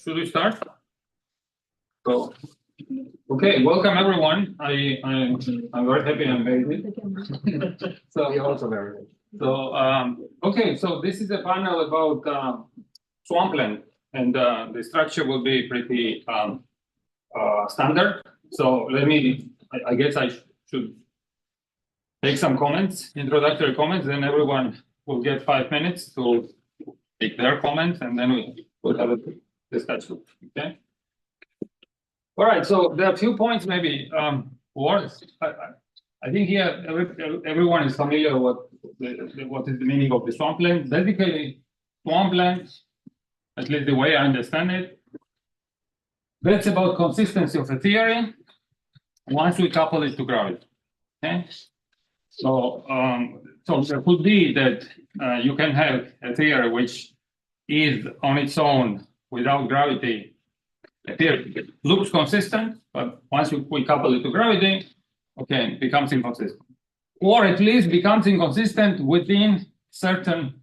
should we start? So, okay, welcome everyone. I'm very happy and very good. So We're also very good. So okay, so this is a panel about Swampland, and the structure will be pretty standard. So let me. I guess I should take some comments, introductory comments, then everyone will get 5 minutes to take their comments, and then we will have a discussion. Okay. All right. So there are a few points, maybe words. I think here everyone is familiar with what is the meaning of the swampland. Basically, swampland, at least the way I understand it, that's about consistency of a theory once we couple it to gravity. Okay. So so there could be that you can have a theory which is on its own without gravity. The theory looks consistent, but once we couple it to gravity, okay, it becomes inconsistent, or at least becomes inconsistent within certain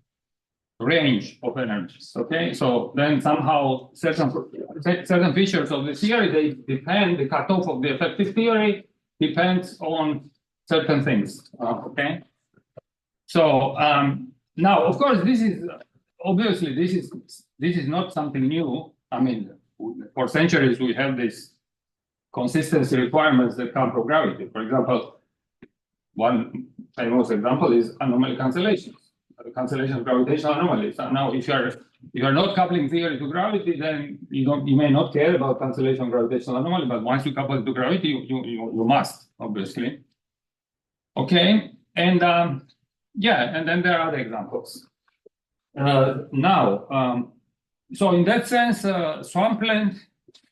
range of energies. Okay, so then somehow certain features of the theory, they depend. The cutoff of the effective theory depends on certain things. Okay, so now of course this is obviously this is not something new. I mean, for centuries we have these consistency requirements that come from gravity. For example, one famous example is anomaly cancellations. The cancellation of gravitational anomalies. So now, if you are not coupling theory to gravity, then you may not care about cancellation of gravitational anomaly. But once you couple it to gravity, you must, obviously. Okay, and yeah, and then there are other examples. Now, so in that sense, swampland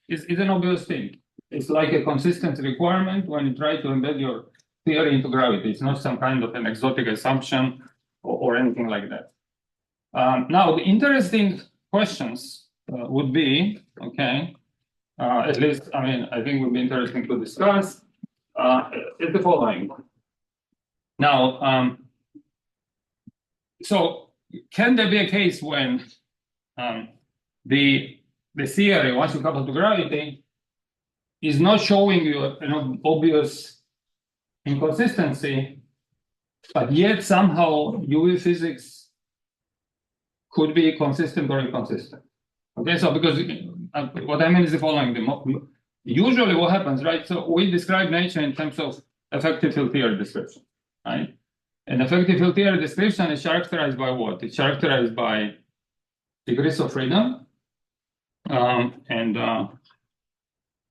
is an obvious thing. It's like a consistency requirement when you try to embed your theory into gravity. It's not some kind of an exotic assumption or anything like that. Now, the interesting questions would be, okay, at least, I mean, I think would be interesting to discuss, is the following. Now, so can there be a case when the theory, once you couple to gravity, is not showing you an obvious inconsistency, but yet somehow UV physics could be consistent or inconsistent? Okay, so because what I mean is the following. Usually what happens, right? So we describe nature in terms of effective field theory description, right? And effective field theory description is characterized by what? It's characterized by degrees of freedom and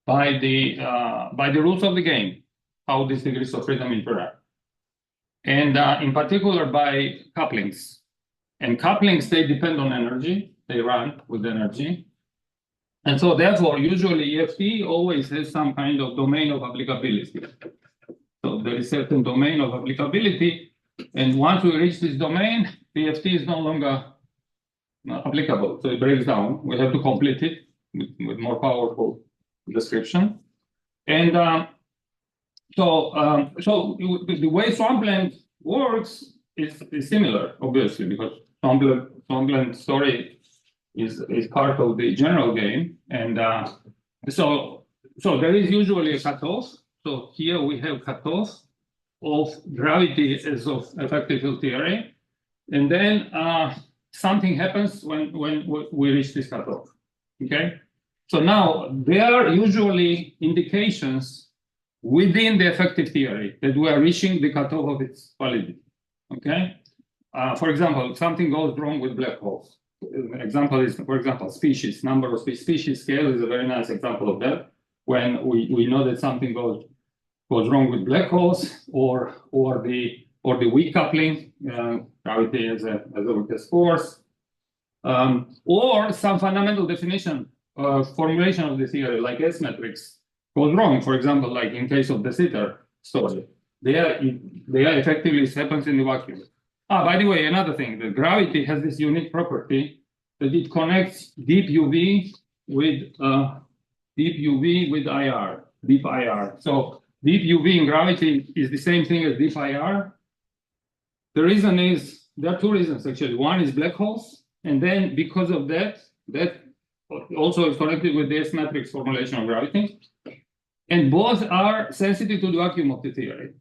by the rules of the game, how these degrees of freedom interact. And in particular by couplings. And couplings, they depend on energy. They run with energy. And so therefore, usually EFT always has some kind of domain of applicability. So there is certain domain of applicability. And once we reach this domain, EFT is no longer applicable. So it breaks down. We have to complete it with more powerful description. And so the way swampland works is similar, obviously, because swampland story is part of the general game, and so there is usually a cutoff. So here we have cutoff of gravity as of effective field theory, and then something happens when we reach this cutoff. Okay, so now there are usually indications within the effective theory that we are reaching the cutoff of its validity. Okay, for example, something goes wrong with black holes. Example is, for example, species, number of species scale is a very nice example of that. When we know that something goes wrong with black holes, or the weak coupling, gravity as a weakest force, or some fundamental definition formulation of the theory, like S metrics, goes wrong. For example, like in case of the Sitter story, they are effectively happens in the vacuum. By the way, another thing, the gravity has this unique property that it connects deep UV with IR, deep IR. So deep UV in gravity is the same thing as deep IR. The reason is, there are two reasons actually. One is black holes, and then because of that also is connected with the S matrix formulation of gravity. And both are sensitive to the vacuum of the theory.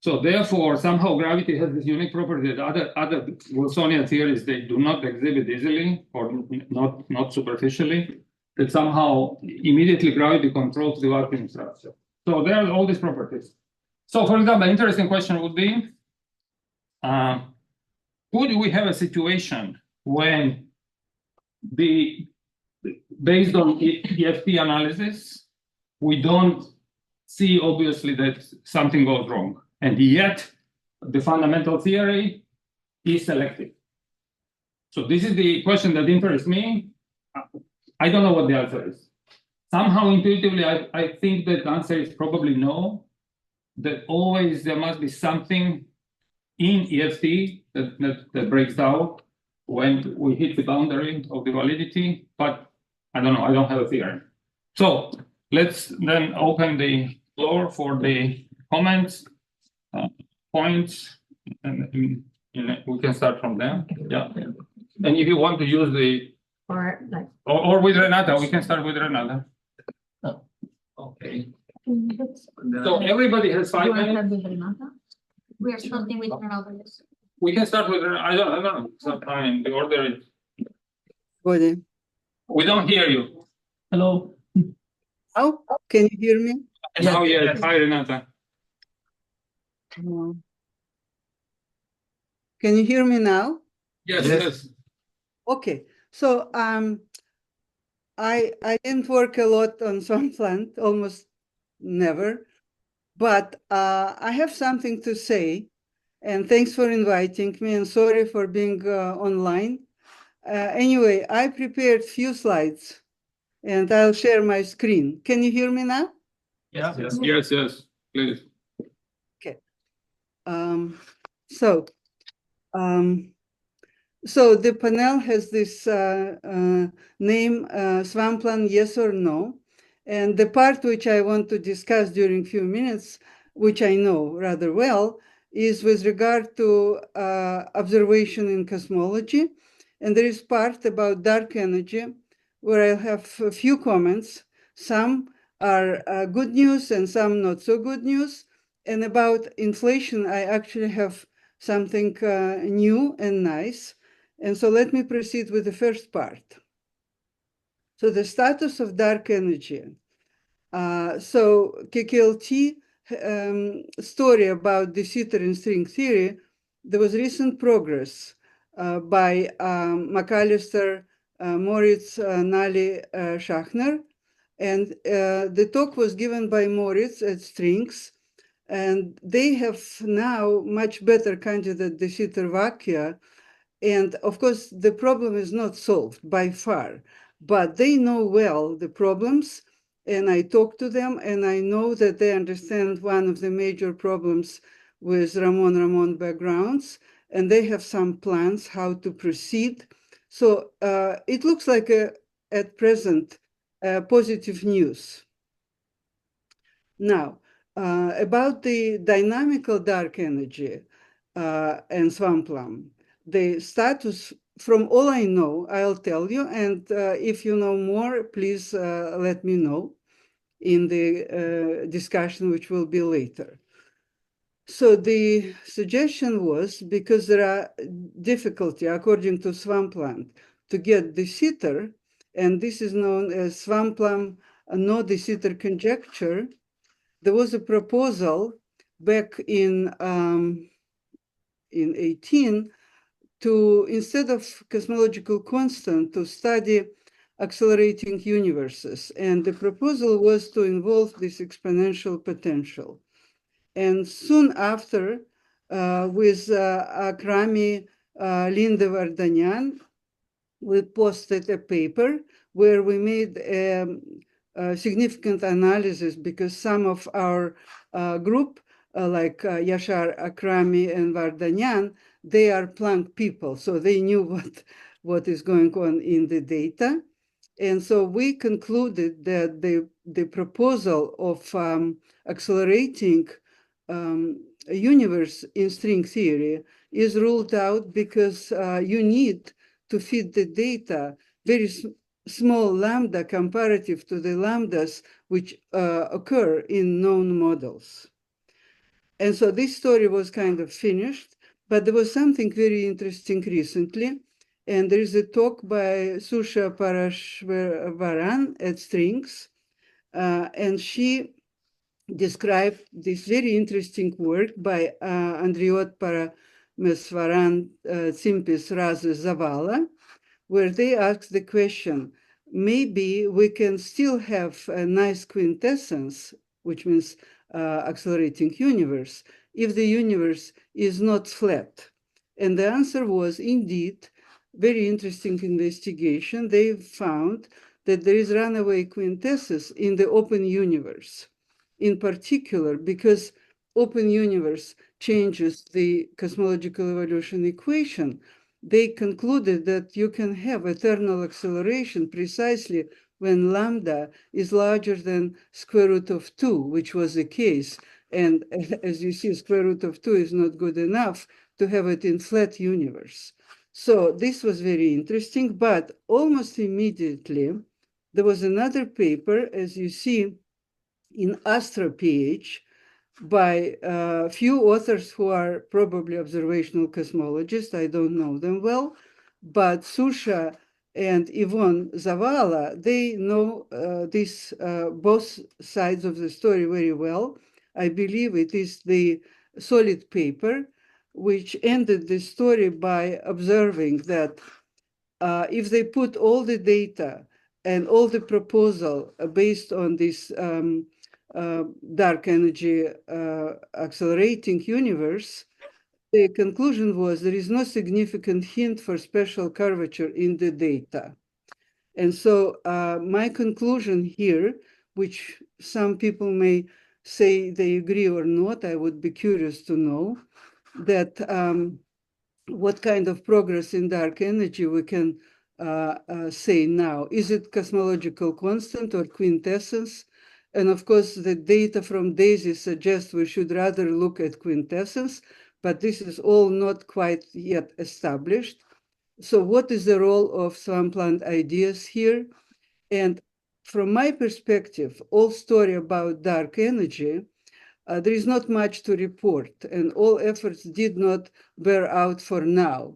So therefore, somehow gravity has this unique property that other Wilsonian theories, they do not exhibit easily or not superficially, that somehow immediately gravity controls the vacuum structure. So there are all these properties. So for example, an interesting question would be, could we have a situation when based on EFT analysis, we don't see obviously that something goes wrong, and yet the fundamental theory is selective? So this is the question that interests me. I don't know what the answer is. Somehow intuitively, I think that the answer is probably no, that always there must be something in EFT that breaks out when we hit the boundary of the validity, but I don't know, I don't have a theory. So let's then open the floor for the comments, points, and we can start from there. Yeah. And if you want to use the, or with Renata, we can start with Renata. Oh, okay. So everybody has 5 minutes. We are starting with Renata. We can start with, I don't know, sometime the order is. Body. We don't hear you. Hello. Oh, can you hear me? Now, yes. Hi, Renata. Can you hear me now? Yes, yes. Okay. So I didn't work a lot on Swampland, almost never, but I have something to say, and thanks for inviting me, and sorry for being online. Anyway, I prepared few slides, and I'll share my screen. Can you hear me now? Yes, yes, yes, yes, please. Okay. So the panel has this name, Swampland, yes or no. And the part which I want to discuss during few minutes, which I know rather well, is with regard to observation in cosmology. And there is part about dark energy, where I'll have a few comments. Some are good news and some not so good news. And about inflation, I actually have something new and nice. And so let me proceed with the first part. So the status of dark energy. So KKLT story about de Sitter and string theory, there was recent progress by McAllister, Moritz, Nali, Schachner. And the talk was given by Moritz at Strings. And they have now much better candidate de Sitter vacua. And of course, the problem is not solved by far, but they know well the problems. And I talk to them, and I know that they understand one of the major problems with Ramon backgrounds, and they have some plans how to proceed. So it looks like, at present, positive news. Now, about the dynamical dark energy and Swampland. The status, from all I know, I'll tell you, and if you know more, please let me know in the discussion, which will be later. So the suggestion was, because there are difficulty, according to Swampland, to get de Sitter, and this is known as Swampland no de Sitter conjecture. There was a proposal back in 18 to, instead of cosmological constant, to study accelerating universes. And the proposal was to involve this exponential potential. And soon after, with Akrami, Linda Vardanyan, we posted a paper where we made a significant analysis, because some of our group, like Yashar Akrami and Vardanyan, they are Planck people, so they knew what is going on in the data. And so we concluded that the proposal of accelerating a universe in string theory is ruled out, because you need to feed the data very small lambda comparative to the lambdas which occur in known models. And so this story was kind of finished, but there was something very interesting recently. And there is a talk by Susha Parashvaran at Strings, and she described this very interesting work by Andriot Parameswaran Tsimpis Razu Zavala, where they ask the question, maybe we can still have a nice quintessence, which means accelerating universe, if the universe is not flat. And the answer was indeed very interesting investigation. They found that there is runaway quintessence in the open universe, in particular because open universe changes the cosmological evolution equation. They concluded that you can have eternal acceleration precisely when lambda is larger than square root of 2, which was the case. And as you see, square root of 2 is not good enough to have it in flat universe. So this was very interesting, but almost immediately, there was another paper, as you see, in Astra PH, by a few authors who are probably observational cosmologists. I don't know them well, but Susha and Ivon Zavala, they know both sides of the story very well. I believe it is the solid paper which ended the story by observing that if they put all the data and all the proposal based on this dark energy accelerating universe, the conclusion was there is no significant hint for special curvature in the data. And so my conclusion here, which some people may say they agree or not, I would be curious to know, that what kind of progress in dark energy we can say now. Is it cosmological constant or quintessence? And of course, the data from DAISY suggests we should rather look at quintessence, but this is all not quite yet established. So what is the role of Swampland ideas here? And from my perspective, all story about dark energy, there is not much to report, and all efforts did not bear out for now.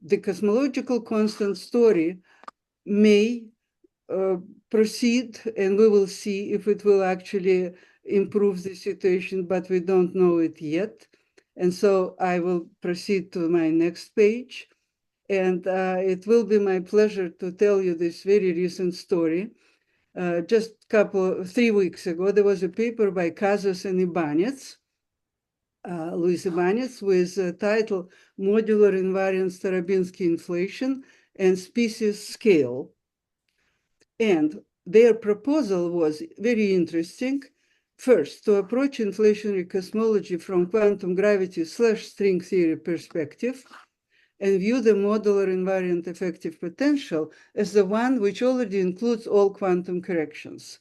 The cosmological constant story may proceed, and we will see if it will actually improve the situation, but we don't know it yet. And so I will proceed to my next page. And it will be my pleasure to tell you this very recent story. Just 3 weeks ago, there was a paper by Casas and Ibanez, Luis Ibanez, with the title Modular Invariant Starobinsky Inflation and Species Scale. And their proposal was very interesting. First, to approach inflationary cosmology from quantum gravity / string theory perspective and view the modular invariant effective potential as the one which already includes all quantum corrections.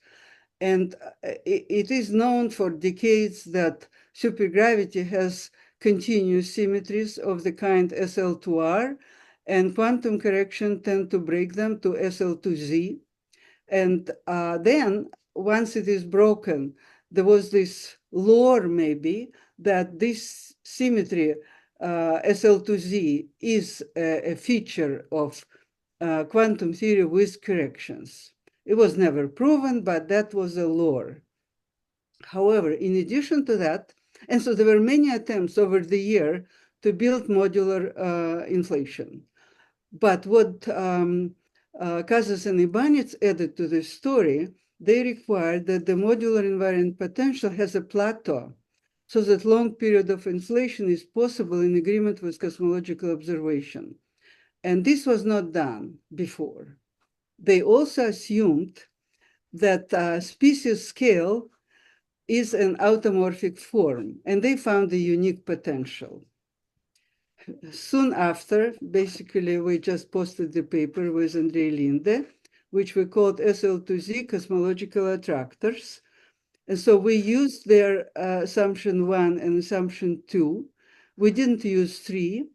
And it is known for decades that supergravity has continuous symmetries of the kind SL2R, and quantum correction tend to break them to SL2Z. And then, once it is broken, there was this lore, maybe, that this symmetry, SL2Z, is a feature of quantum theory with corrections. It was never proven, but that was a lore. However, in addition to that, and so there were many attempts over the year to build modular inflation. But what Casas and Ibanez added to this story, they required that the modular invariant potential has a plateau, so that long period of inflation is possible in agreement with cosmological observation. And this was not done before. They also assumed that species scale is an automorphic form, and they found a unique potential. Soon after, basically, we just posted the paper with Andrei Linde, which we called SL2Z cosmological attractors. And so we used their assumption 1 and assumption 2. We didn't use 3.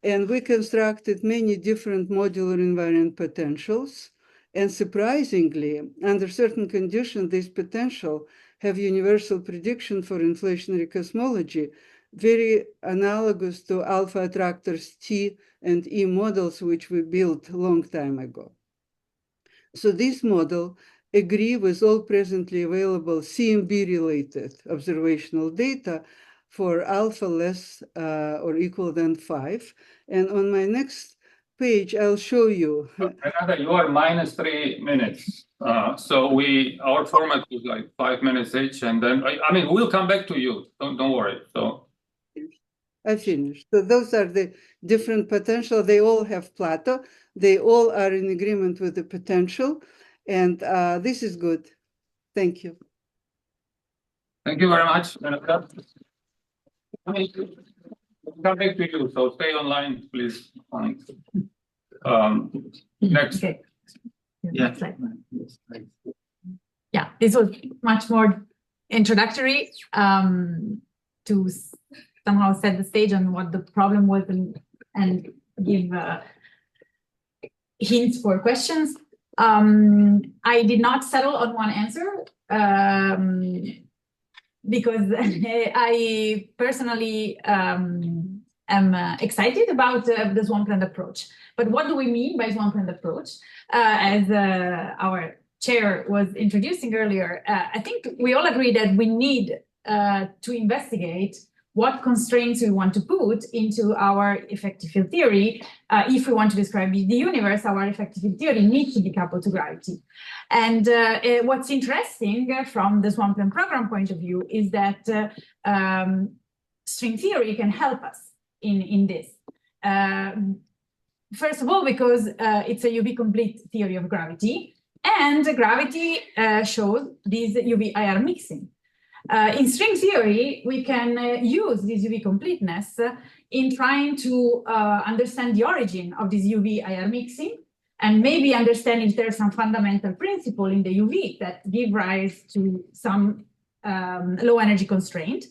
And we constructed many different modular invariant potentials. And surprisingly, under certain conditions, this potential have universal prediction for inflationary cosmology, very analogous to alpha attractors T and E models, which we built a long time ago. So this model agree with all presently available CMB-related observational data for alpha less or equal than 5. And on my next page, I'll show you. Renata, you are -3 minutes. So our format was like 5 minutes each, and then I mean we'll come back to you. Don't worry. So I finished. So those are the different potential. They all have plateau. They all are in agreement with the potential, and this is good. Thank you. thank you very much, Renata. We'll come back to you. So stay online, please. Next. Okay. Yeah. Yeah, this was much more introductory to somehow set the stage on what the problem was and give hints for questions. I did not settle on one answer because I personally am excited about the Swampland approach. But what do we mean by Swampland approach? As our chair was introducing earlier, I think we all agree that we need to investigate what constraints we want to put into our effective field theory. If we want to describe the universe, our effective field theory needs to be coupled to gravity. And what's interesting from the Swampland program point of view is that string theory can help us in this. First of all, because it's a UV-complete theory of gravity, and gravity shows this UV-IR mixing. In string theory, we can use this UV completeness in trying to understand the origin of this UV-IR mixing, and maybe understand if there's some fundamental principle in the UV that give rise to some low energy constraint.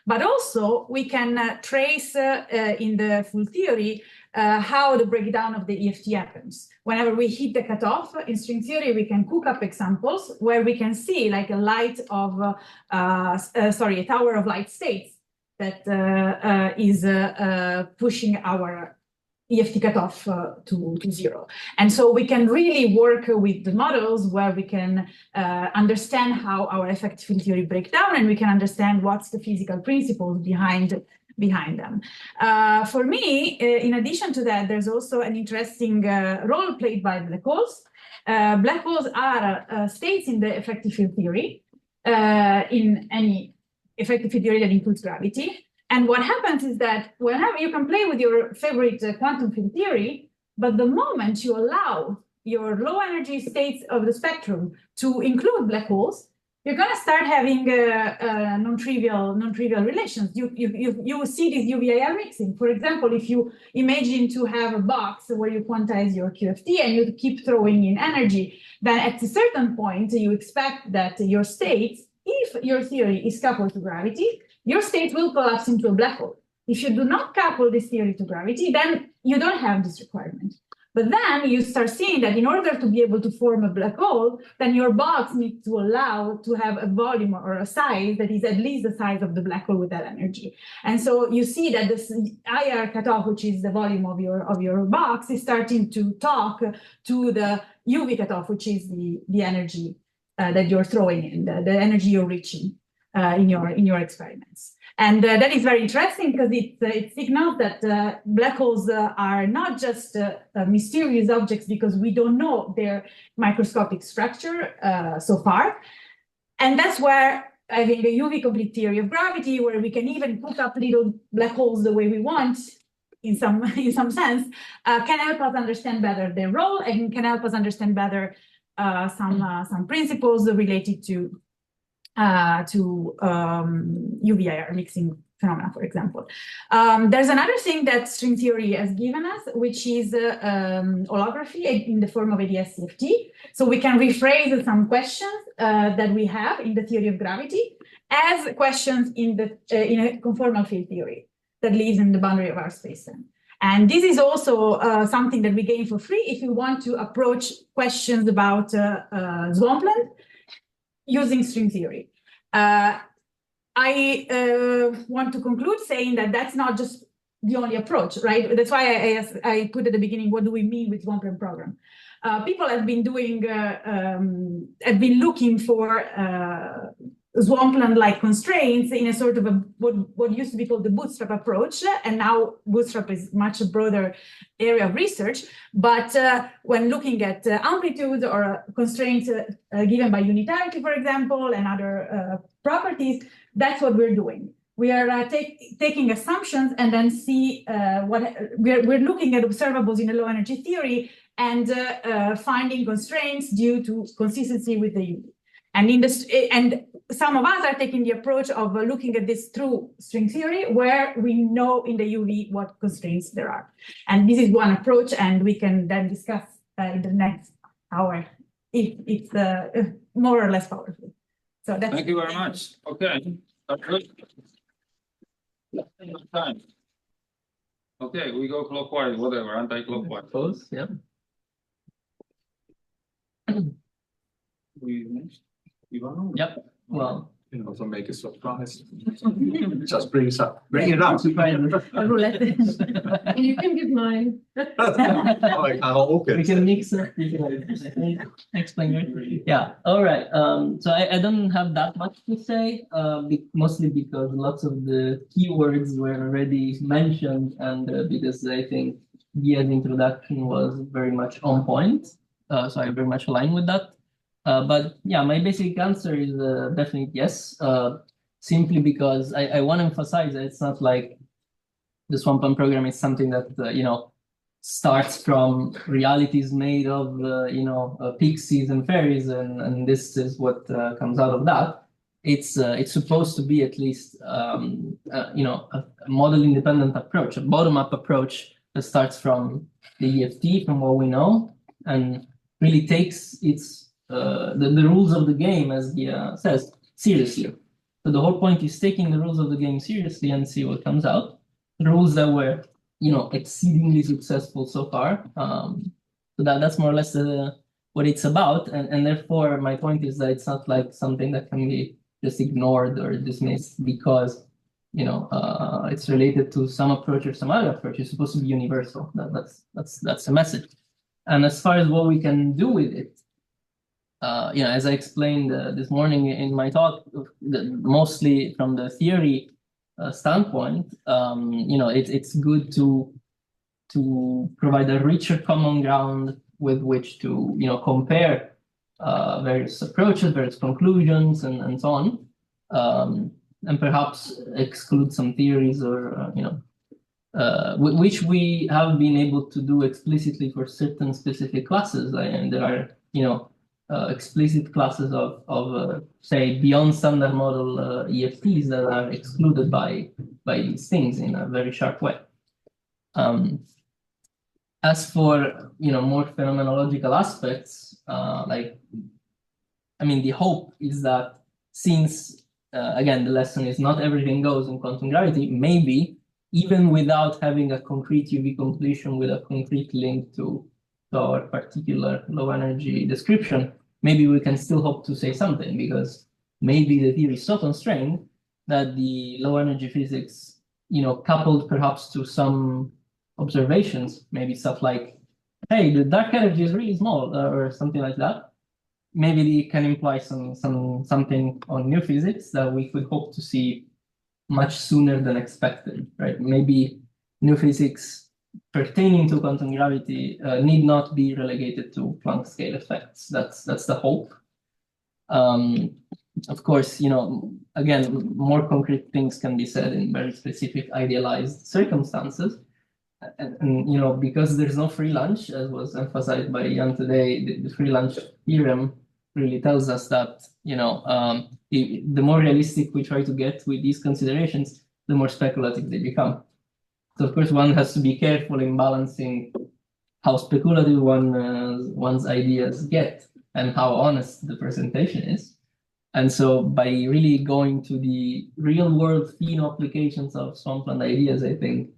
But also, we can trace in the full theory how the breakdown of the EFT happens. Whenever we hit the cutoff in string theory, we can cook up examples where we can see like a light of, a tower of light states that is pushing our EFT cutoff to 0. And so we can really work with the models where we can understand how our effective field theory break down, and we can understand what's the physical principles behind them. For me, in addition to that, there's also an interesting role played by black holes. Black holes are states in the effective field theory, in any effective field theory that includes gravity. And what happens is that whenever you can play with your favorite quantum field theory, but the moment you allow your low energy states of the spectrum to include black holes, you're going to start having non-trivial relations. You will see this UV-IR mixing. For example, if you imagine to have a box where you quantize your QFT and you keep throwing in energy, then at a certain point, you expect that your states, if your theory is coupled to gravity, your state will collapse into a black hole. If you do not couple this theory to gravity, then you don't have this requirement. But then you start seeing that in order to be able to form a black hole, then your box needs to allow to have a volume or a size that is at least the size of the black hole with that energy. And so you see that this IR cutoff, which is the volume of your box, is starting to talk to the UV cutoff, which is the energy that you're throwing in, the energy you're reaching in your experiments. And that is very interesting because it signals that black holes are not just mysterious objects because we don't know their microscopic structure so far. And that's where I think the UV complete theory of gravity, where we can even cook up little black holes the way we want, in some sense, can help us understand better their role and can help us understand better some principles related to UV-IR mixing phenomena, for example. There's another thing that string theory has given us, which is holography in the form of ADS-CFT. So we can rephrase some questions that we have in the theory of gravity as questions in a conformal field theory that lives in the boundary of our space-time. And this is also something that we gain for free if you want to approach questions about Swampland using string theory. I want to conclude saying that that's not just the only approach, right? That's why I put at the beginning, what do we mean with Swampland program? People have been doing, have been looking for Swampland-like constraints in a sort of what used to be called the bootstrap approach, and now bootstrap is much a broader area of research. But when looking at amplitude or constraints given by unitarity, for example, and other properties, that's what we're doing. We are taking assumptions and then see what we're looking at observables in a low energy theory and finding constraints due to consistency with the UV. And some of us are taking the approach of looking at this through string theory, where we know in the UV what constraints there are. And this is one approach, and we can then discuss in the next hour if it's more or less powerful. So that's Thank you very much. Okay, that's good. Time. Okay, we go clockwise, whatever, anti-clockwise. Close, yeah. We next. Ivano? Yep. Well, You know, to make a surprise. Just bring it up. Bring it up. a roulette. You can give mine. Okay. we can mix it. Explain it. Yeah. All right. So I don't have that much to say, mostly because lots of the keywords were already mentioned, and because I think Gia's introduction was very much on point. So I very much align with that. But yeah, my basic answer is definitely yes, simply because I want to emphasize that it's not like the Swampland program is something that, starts from realities made of, pixies and fairies, and this is what comes out of that. It's supposed to be at least, a model-independent approach, a bottom-up approach that starts from the EFT, from what we know, and really takes the rules of the game, as Gia says, seriously. So the whole point is taking the rules of the game seriously and see what comes out. The rules that were, exceedingly successful so far. So that's more or less what it's about. And therefore, my point is that it's not like something that can be just ignored or dismissed because, it's related to some approach or some other approach. It's supposed to be universal. That's the message. And as far as what we can do with it, as I explained this morning in my talk, mostly from the theory standpoint, it's good to provide a richer common ground with which to compare various approaches, various conclusions, and so on, and perhaps exclude some theories or which we have been able to do explicitly for certain specific classes, and there are explicit classes of say beyond standard model EFTs that are excluded by these things in a very sharp way. As for more phenomenological aspects, the hope is that since again the lesson is not everything goes in quantum gravity, maybe even without having a concrete UV completion with a concrete link to our particular low energy description, maybe we can still hope to say something, because maybe the theory is so constrained that the low energy physics, coupled perhaps to some observations, maybe stuff like, hey, the dark energy is really small, or something like that. Maybe it can imply something on new physics that we could hope to see much sooner than expected, right? Maybe new physics pertaining to quantum gravity need not be relegated to Planck scale effects. That's the hope. Of course, again, more concrete things can be said in very specific idealized circumstances. And because there's no free lunch, as was emphasized by Jan today, the free lunch theorem really tells us that, the more realistic we try to get with these considerations, the more speculative they become. So of course, one has to be careful in balancing how speculative one's ideas get and how honest the presentation is. And so by really going to the real world pheno applications of Swampland ideas, I think,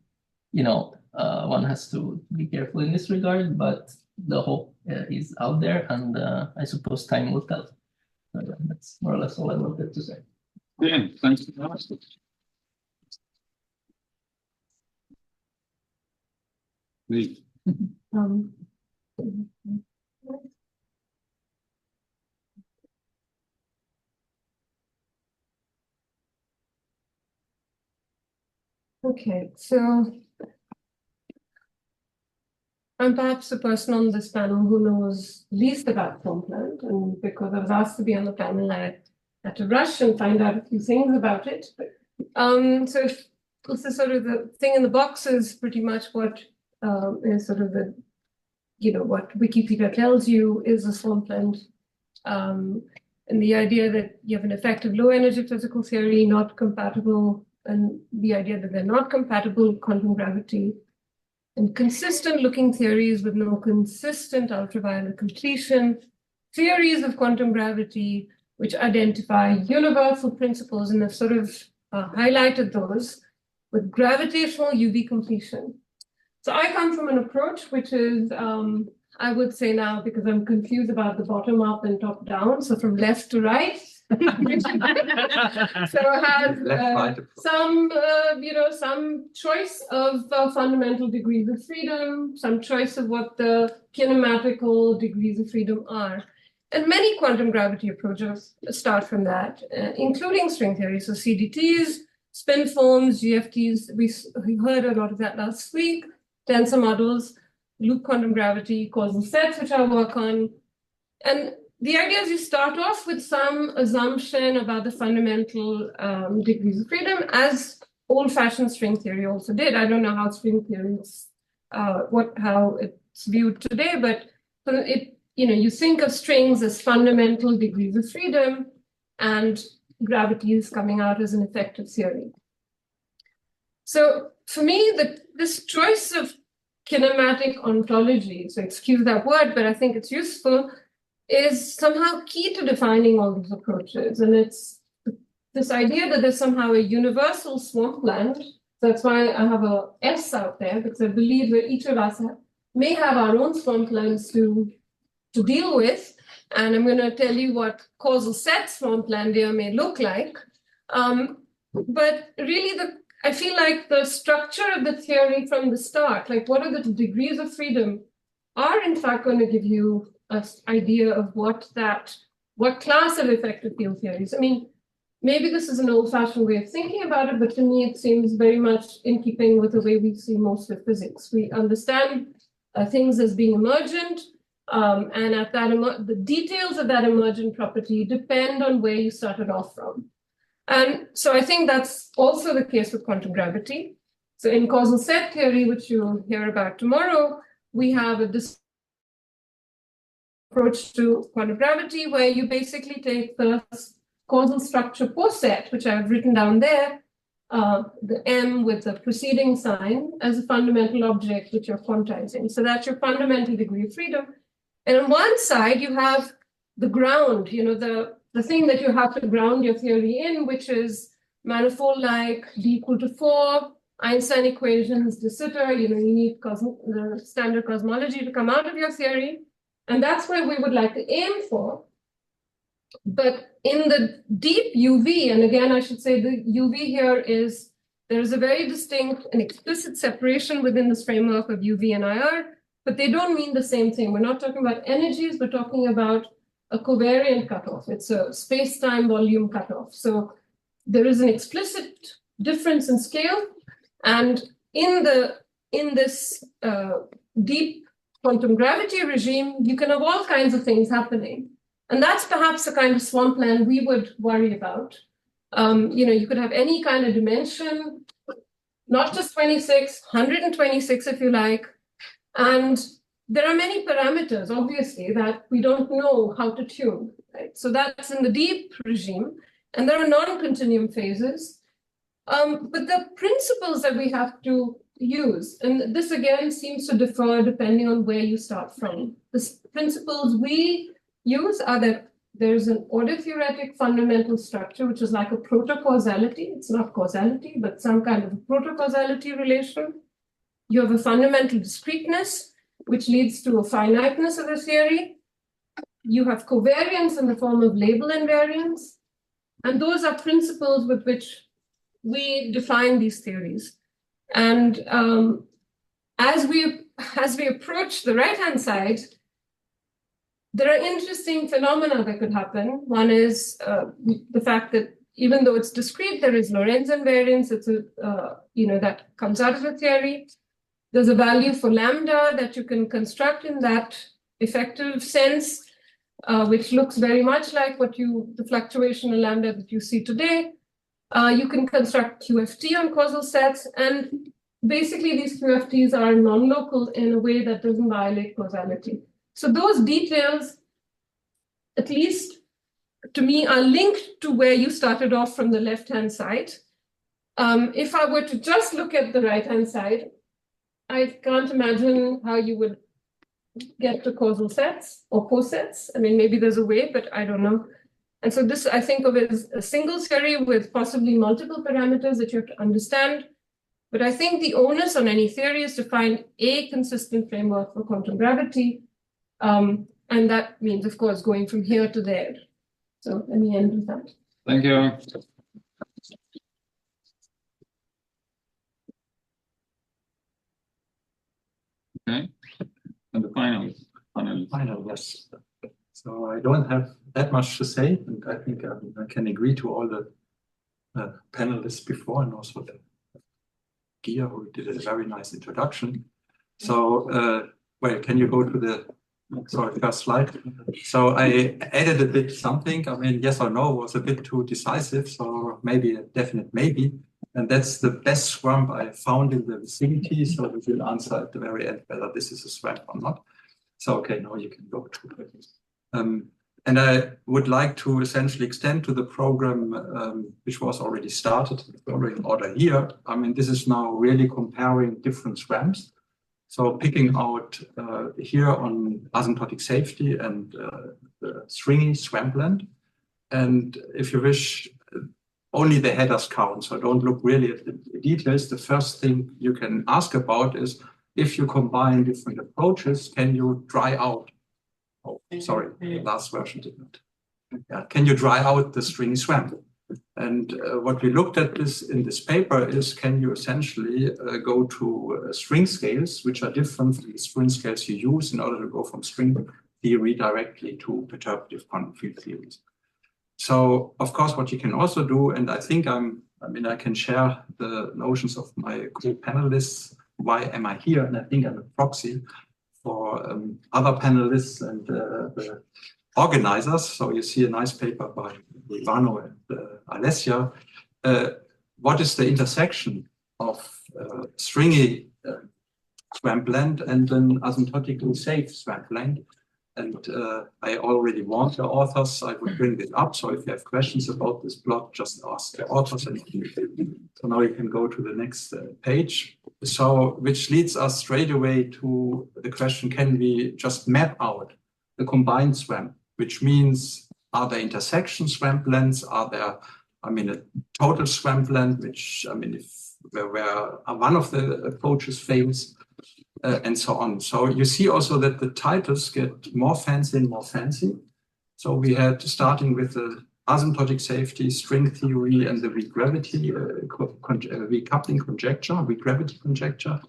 one has to be careful in this regard, but the hope is out there, and I suppose time will tell. That's more or less all I wanted to say. Yeah, thanks very much. Neat. Okay, so I'm perhaps the person on this panel who knows least about Swampland, and because I was asked to be on the panel, I had to rush and find out a few things about it. So this is sort of the thing in the box is pretty much what is sort of the, what Wikipedia tells you is a swampland. And the idea that you have an effective low energy physical theory, not compatible, and the idea that they're not compatible with quantum gravity, and consistent looking theories with no consistent ultraviolet completion, theories of quantum gravity, which identify universal principles, and have sort of highlighted those with gravitational UV completion. So I come from an approach which is, I would say now, because I'm confused about the bottom up and top down, so from left to right. So it has some choice of fundamental degrees of freedom, some choice of what the kinematical degrees of freedom are. And many quantum gravity approaches start from that, including string theory. So CDTs, spin forms, GFTs, we heard a lot of that last week, tensor models, loop quantum gravity, causal sets, which I work on. And the idea is you start off with some assumption about the fundamental degrees of freedom, as old-fashioned string theory also did. I don't know how string theory is, how it's viewed today, but you think of strings as fundamental degrees of freedom, and gravity is coming out as an effective theory. So for me, this choice of kinematic ontology, so excuse that word, but I think it's useful, is somehow key to defining all these approaches. And it's this idea that there's somehow a universal swampland. That's why I have a S out there, because I believe that each of us may have our own swamplands to deal with. And I'm going to tell you what causal set swamplandia may look like. But really, I feel like the structure of the theory from the start, like what are the degrees of freedom, are in fact going to give you an idea of what class of effective field theories. I mean, maybe this is an old-fashioned way of thinking about it, but to me it seems very much in keeping with the way we see most of physics. We understand things as being emergent, and at that the details of that emergent property depend on where you started off from. And so I think that's also the case with quantum gravity. So in causal set theory, which you'll hear about tomorrow, we have a approach to quantum gravity where you basically take the causal structure post set, which I've written down there, the M with the preceding sign, as a fundamental object which you're quantizing. So that's your fundamental degree of freedom. And on one side, you have the ground, the thing that you have to ground your theory in, which is manifold-like D equal to 4, Einstein equations, de Sitter, you need the standard cosmology to come out of your theory. And that's where we would like to aim for. But in the deep UV, and again, I should say the UV here is, there's a very distinct and explicit separation within this framework of UV and IR, but they don't mean the same thing. We're not talking about energies, we're talking about a covariant cutoff. It's a space-time volume cutoff. So there is an explicit difference in scale. And in this deep quantum gravity regime, you can have all kinds of things happening. And that's perhaps the kind of swampland we would worry about. You could have any kind of dimension, not just 26, 126 if you like. And there are many parameters, obviously, that we don't know how to tune. Right? So that's in the deep regime. And there are non-continuum phases. But the principles that we have to use, and this again seems to differ depending on where you start from. The principles we use are that there's an order theoretic fundamental structure, which is like a protocausality. It's not causality, but some kind of a protocausality relation. You have a fundamental discreteness, which leads to a finiteness of the theory. You have covariance in the form of label invariance. And those are principles with which we define these theories. And as we approach the right-hand side, there are interesting phenomena that could happen. One is the fact that even though it's discrete, there is Lorentz invariance. It's that comes out of the theory. There's a value for lambda that you can construct in that effective sense, which looks very much like the fluctuation in lambda that you see today. You can construct QFT on causal sets, and basically these QFTs are non-local in a way that doesn't violate causality. So those details, at least to me, are linked to where you started off from the left-hand side. If I were to just look at the right-hand side, I can't imagine how you would get to causal sets or cosets. I mean, maybe there's a way, but I don't know. And so this, I think of as a single theory with possibly multiple parameters that you have to understand. But I think the onus on any theory is to find a consistent framework for quantum gravity. And that means, of course, going from here to there. So let me end with that. Thank you. Okay. And the final. Final, yes. So I don't have that much to say, and I think I can agree to all the panelists before, and also the Gia, who did a very nice introduction. So, well, can you go to the first slide? So I added a bit something. I mean, yes or no was a bit too decisive, so maybe a definite maybe. And that's the best swamp I found in the vicinity. So we will answer at the very end whether this is a swamp or not. So, okay, now you can go to it. And I would like to essentially extend to the program, which was already started in the following order here. I mean, this is now really comparing different swamps. So picking out here on asymptotic safety and the stringy Swampland. And if you wish, only the headers count. So don't look really at the details. The first thing you can ask about is, if you combine different approaches, can you dry out? Oh, sorry, the last version did not. Yeah. Can you dry out the stringy swamp? And what we looked at this in this paper is, can you essentially go to string scales, which are different from the string scales you use in order to go from string theory directly to perturbative quantum field theories. So, of course, what you can also do, and I think I can share the notions of my co-panelists. Why am I here? And I think I'm a proxy for other panelists and the organizers. So you see a nice paper by Ivano and Alessandra. What is the intersection of stringy Swampland and an asymptotically safe Swampland? And I already warned the authors I would bring this up. So if you have questions about this plot, just ask the authors. And so now you can go to the next page. So, which leads us straight away to the question, can we just map out the combined swamp? Which means, are there intersection swamplands? Are there, a total swampland, which, where one of the approaches fails? And so on. So you see also that the titles get more fancy and more fancy. So we had, starting with the asymptotic safety, string theory, and the weak gravity recoupling conjecture, weak gravity conjecture.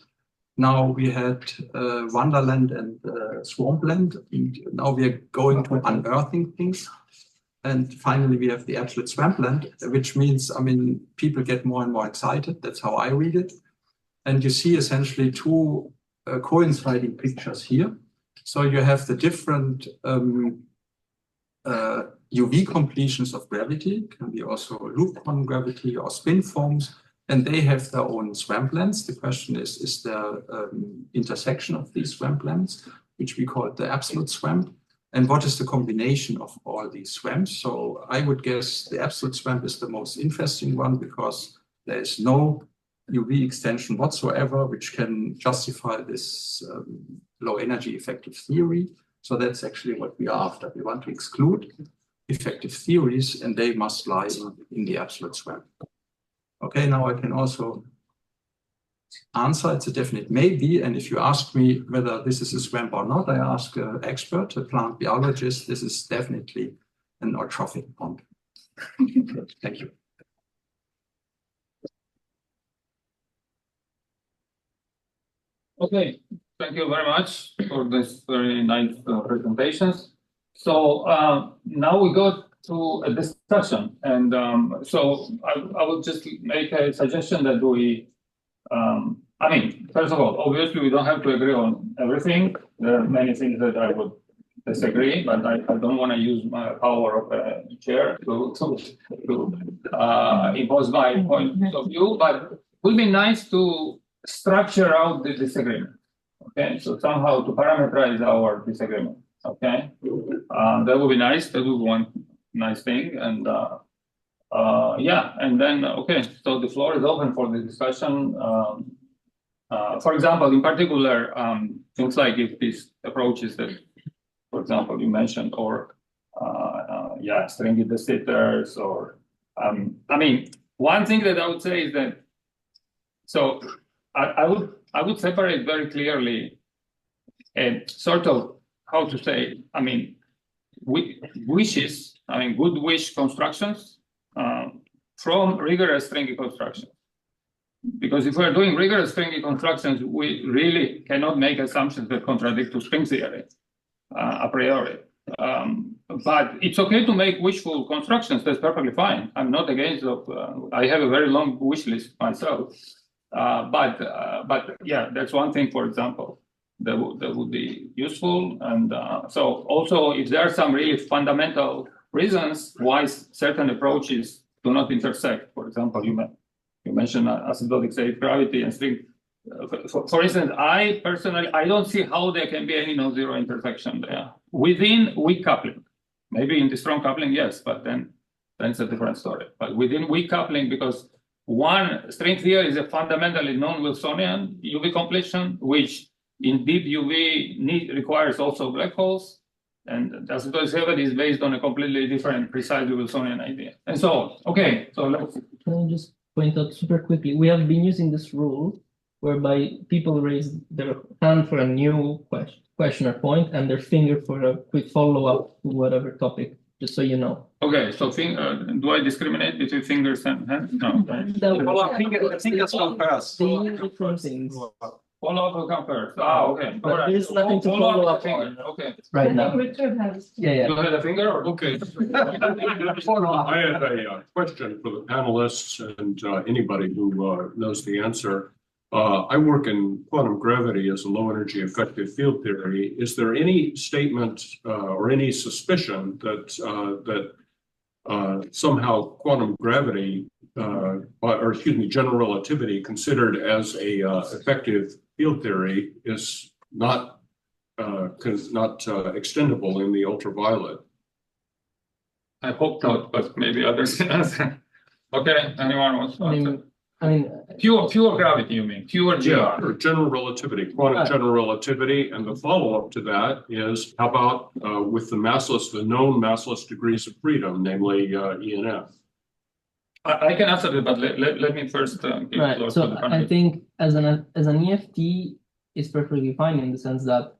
Now we had Wonderland and Swampland. And now we are going to unearthing things. And finally, we have the absolute Swampland, which means, people get more and more excited. That's how I read it. And you see essentially two coinciding pictures here. So you have the different UV completions of gravity, can be also loop quantum gravity or spin forms, and they have their own swamplands. The question is there intersection of these swamplands, which we call the absolute swamp? And what is the combination of all these swamps? So I would guess the absolute swamp is the most interesting one, because there is no UV extension whatsoever, which can justify this low energy effective theory. So that's actually what we are after. We want to exclude effective theories, and they must lie in the absolute swamp. Okay, now I can also answer. It's a definite maybe. And if you ask me whether this is a swamp or not, I ask an expert, a plant biologist. This is definitely an eutrophic pond. Thank you. Okay, thank you very much for this very nice presentations. So now we go to a discussion, and so I will just make a suggestion that we, I mean, first of all, obviously we don't have to agree on everything. There are many things that I would disagree, but I don't want to use my power of a chair to impose my point of view, but it would be nice to structure out the disagreement. Okay, so somehow to parameterize our disagreement. Okay, that would be nice. That would be one nice thing, and yeah, and then okay. So the floor is open for the discussion. For example, in particular, things like if these approaches that, for example, you mentioned, or yeah, stringy descenders, or I mean, one thing that I would say is that so. I would separate very clearly and sort of how to say, I mean, wishes, I mean, good wish constructions from rigorous stringy constructions. Because if we're doing rigorous stringy constructions, we really cannot make assumptions that contradict to string theory a priori. But it's okay to make wishful constructions. That's perfectly fine. I'm not against of. I have a very long wish list myself. But yeah, that's one thing, for example, that would be useful. And so also, if there are some really fundamental reasons why certain approaches do not intersect, for example, you mentioned asymptotic safe gravity and string. For instance, I personally, I don't see how there can be any non-zero intersection there within weak coupling. Maybe in the strong coupling, yes, but then it's a different story. But within weak coupling, because one, string theory is a fundamentally non-Wilsonian UV completion, which in deep UV requires also black holes. And asymptotic gravity is based on a completely different, precisely Wilsonian idea. And so on. Okay, so let's. Can I just point out super quickly? We have been using this rule whereby people raise their hand for a new question or point and their finger for a quick follow-up to whatever topic, just so you know. Okay, so do I discriminate between fingers and hands? No. Fingers come first. They use different things. Follow-up will come first. Ah, okay. But there's nothing to follow up on right now. Richard has. Yeah. You had a finger? Or? Okay. I had a question for the panelists and anybody who knows the answer. I work in quantum gravity as a low energy effective field theory. Is there any statement or any suspicion that somehow quantum gravity, general relativity considered as a effective field theory is not extendable in the ultraviolet? I hope not, but maybe others. Okay, anyone wants to answer? I mean, pure gravity, you mean? Pure GR. Yeah, or general relativity, quantum general relativity. And the follow-up to that is, how about with the known massless degrees of freedom, namely E and F? I can answer it, but let me first give right. So I think as an EFT is perfectly fine in the sense that,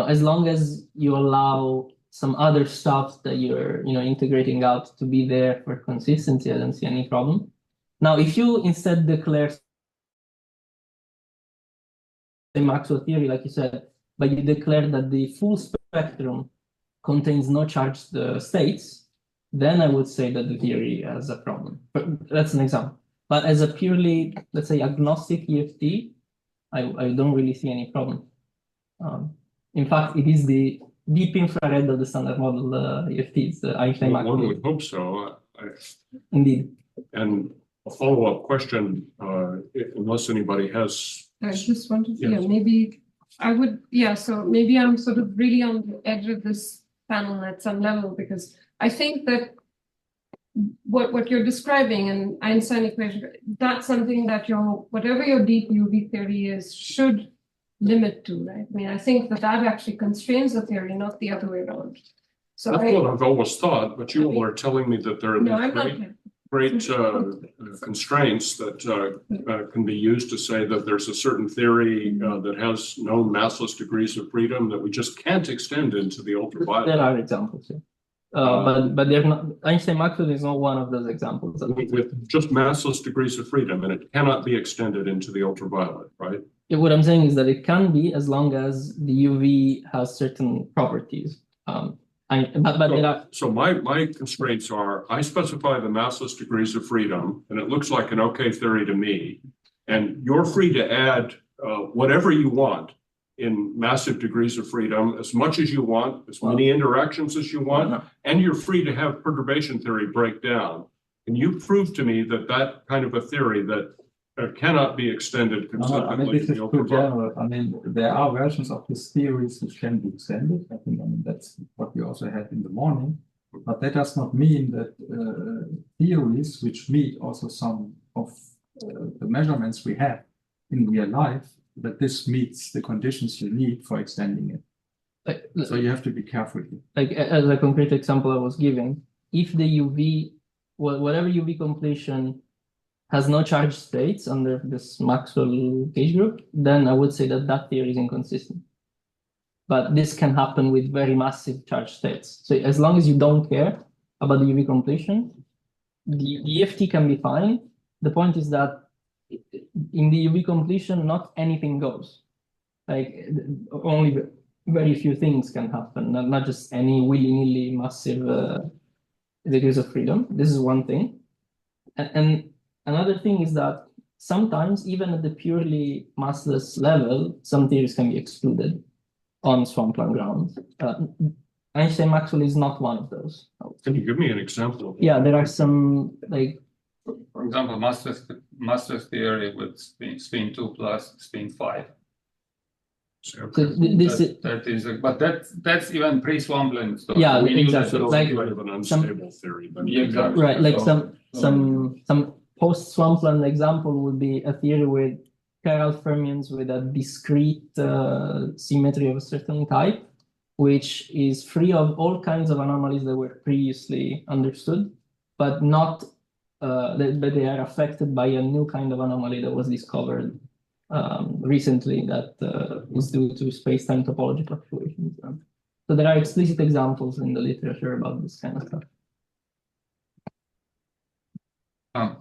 as long as you allow some other stuff that you're, integrating out to be there for consistency, I don't see any problem. Now, if you instead declare the Maxwell theory, like you said, but you declare that the full spectrum contains no charged states, then I would say that the theory has a problem. But that's an example. But as a purely, let's say, agnostic EFT, I don't really see any problem. In fact, it is the deep infrared of the standard model EFTs, the Einstein. One would hope so. Indeed. And a follow-up question, unless anybody has. I just wanted to, yes. maybe I would, so maybe I'm sort of really on the edge of this panel at some level, because I think that what you're describing in Einstein equation, that's something that whatever your deep UV theory is, should limit to, right? I mean, I think that actually constrains the theory, not the other way around. So that's what I've always thought, but you all are telling me that there are no, I'm not. great constraints that can be used to say that there's a certain theory that has no massless degrees of freedom that we just can't extend into the ultraviolet. There are examples, yeah. But they're not, Einstein-Maxwell is not one of those examples. With just massless degrees of freedom, and it cannot be extended into the ultraviolet, right? Yeah, what I'm saying is that it can be as long as the UV has certain properties. So my constraints are, I specify the massless degrees of freedom, and it looks like an okay theory to me. And you're free to add whatever you want in massive degrees of freedom, as much as you want, as many interactions as you want, and you're free to have perturbation theory break down. And you prove to me that that kind of a theory that cannot be extended consistently. I mean, this is too general. I mean, there are versions of these theories which can be extended. I mean, that's what we also had in the morning. But that does not mean that theories which meet also some of the measurements we have in real life, that this meets the conditions you need for extending it. So you have to be careful here. Like as a concrete example I was giving, if the UV, whatever UV completion has no charged states under this Maxwell gauge group, then I would say that that theory is inconsistent. But this can happen with very massive charged states. So as long as you don't care about the UV completion, the EFT can be fine. The point is that in the UV completion, not anything goes. Like only very few things can happen, not just any willy-nilly massive degrees of freedom. This is one thing. And another thing is that sometimes, even at the purely massless level, some theories can be excluded on Swampland grounds. Einstein-Maxwell is not one of those. Can you give me an example? Yeah, there are some, like, for example, massless theory with spin 2 plus spin 5. So that's even pre-Swampland stuff. Yeah, exactly. Like an unstable theory. Yeah, exactly. Right, like some post-Swampland example would be a theory with chiral fermions with a discrete symmetry of a certain type, which is free of all kinds of anomalies that were previously understood, but not but they are affected by a new kind of anomaly that was discovered recently that is due to space-time topology fluctuations. So there are explicit examples in the literature about this kind of stuff.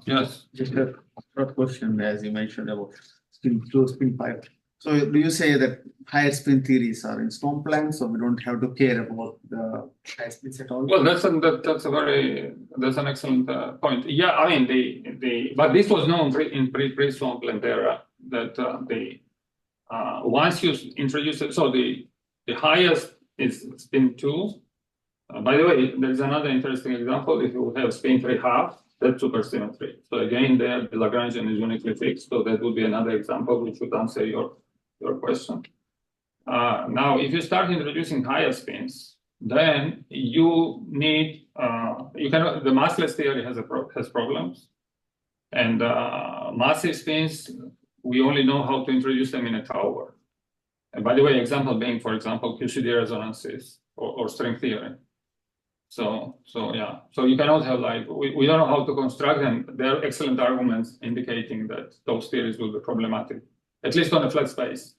Yes. Just a short question, as you mentioned about spin 2, spin 5. So do you say that higher spin theories are in Swampland, so we don't have to care about the higher spins at all? Well, that's an excellent point. Yeah, I mean but this was known in pre-Swampland era that once you introduce it, so the highest is spin 2. By the way, there's another interesting example. If you have spin 3/2, that's supersymmetry. So again, there the Lagrangian is uniquely fixed. So that would be another example which would answer your question. Now, if you start introducing higher spins, then you need the massless theory has problems, and massive spins we only know how to introduce them in a tower. And by the way, example being, for example, QCD resonances or string theory. So yeah, so you cannot have we don't know how to construct them. There are excellent arguments indicating that those theories will be problematic, at least on a flat space.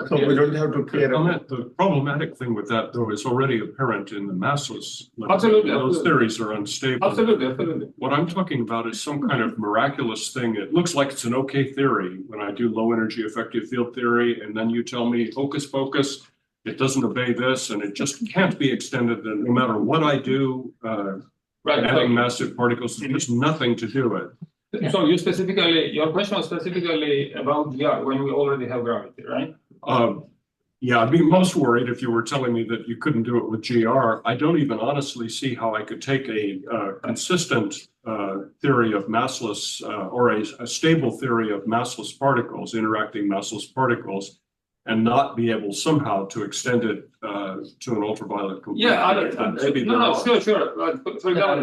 So we don't have to care about the problematic thing with that, though, is already apparent in the massless. Absolutely. Those theories are unstable. Absolutely. What I'm talking about is some kind of miraculous thing. It looks like it's an okay theory when I do low energy effective field theory, and then you tell me hocus pocus, it doesn't obey this, and it just can't be extended. And no matter what I do, adding massive particles, there's nothing to do it. Yeah. So your question was specifically about GR when we already have gravity, right? Yeah, I'd be most worried if you were telling me that you couldn't do it with GR. I don't even honestly see how I could take a consistent theory of massless or a stable theory of massless particles, interacting massless particles, and not be able somehow to extend it to an ultraviolet completely. Yeah, sure. For example,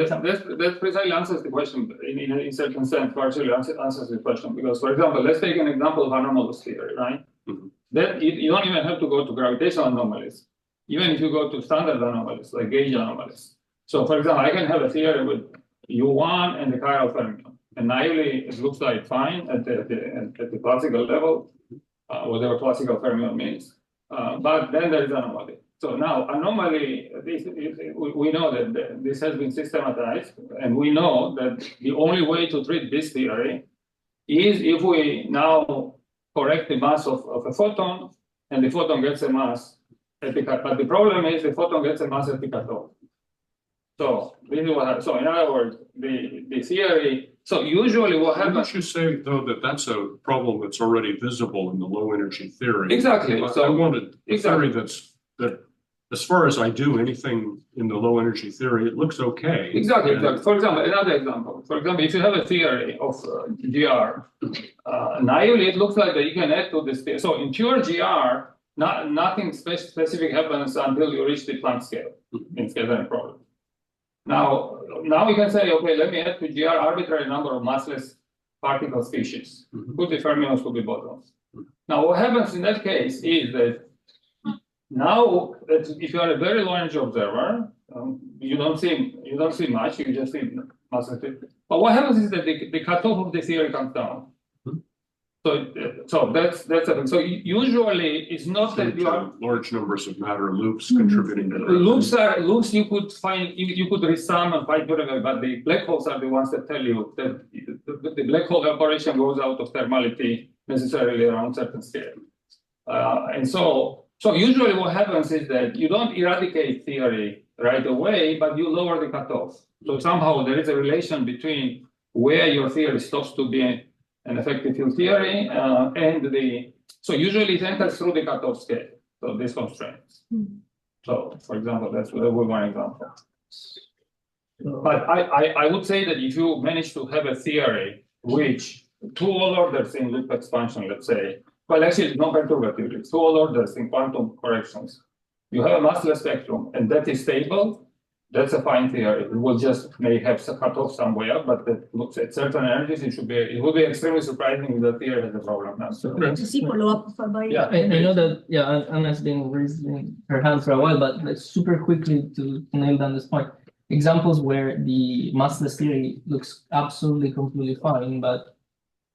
that precisely answers the question in a certain sense, partially answers the question. Because, for example, let's take an example of anomalous theory, right? Mm-hmm. Then you don't even have to go to gravitational anomalies. Even if you go to standard anomalies, like gauge anomalies. So, for example, I can have a theory with U1 and the chiral fermion. And naively, it looks like fine at the classical level, whatever classical fermion means. But then there is anomaly. So now anomaly, we know that this has been systematized, and we know that the only way to treat this theory is if we now correct the mass of a photon, and the photon gets a mass at the cut. But the problem is the photon gets a mass at the cutoff. So this is what happens. So in other words, the theory. So usually what happens. Wouldn't you say though that that's a problem that's already visible in the low energy theory? Exactly. So I wanted a theory that, as far as I do anything in the low energy theory, it looks okay. Exactly. For example, another example. For example, if you have a theory of GR, naively it looks like that you can add to this theory. So in pure GR, nothing specific happens until you reach the Planck scale in scattering problem. Now we can say, okay, let me add to GR arbitrary number of massless particle species. Could be fermions, could be bosons. Now what happens in that case is that now if you are a very low energy observer, you don't see much, you just see massless. But what happens is that the cutoff of the theory comes down. So that's the thing. So usually it's not that you are large numbers of matter loops contributing to that. Loops you could find, you could resum and find whatever, but the black holes are the ones that tell you that the black hole evaporation goes out of thermality necessarily around certain scale. And so usually what happens is that you don't eradicate theory right away, but you lower the cutoff. So somehow there is a relation between where your theory stops to be an effective field theory so usually it enters through the cutoff scale. So these constraints. So for example, that would be one example. But I would say that if you manage to have a theory which two all orders in loop expansion, let's say, well, actually non-perturbatively, two all orders in quantum corrections, you have a massless spectrum, and that is stable. That's a fine theory. It will just may have cut off somewhere, but that looks at certain energies. It would be extremely surprising if the theory has a problem now. So, I know that Anna's been raising her hand for a while, but let's super quickly to nail down this point. Examples where the massless theory looks absolutely completely fine, but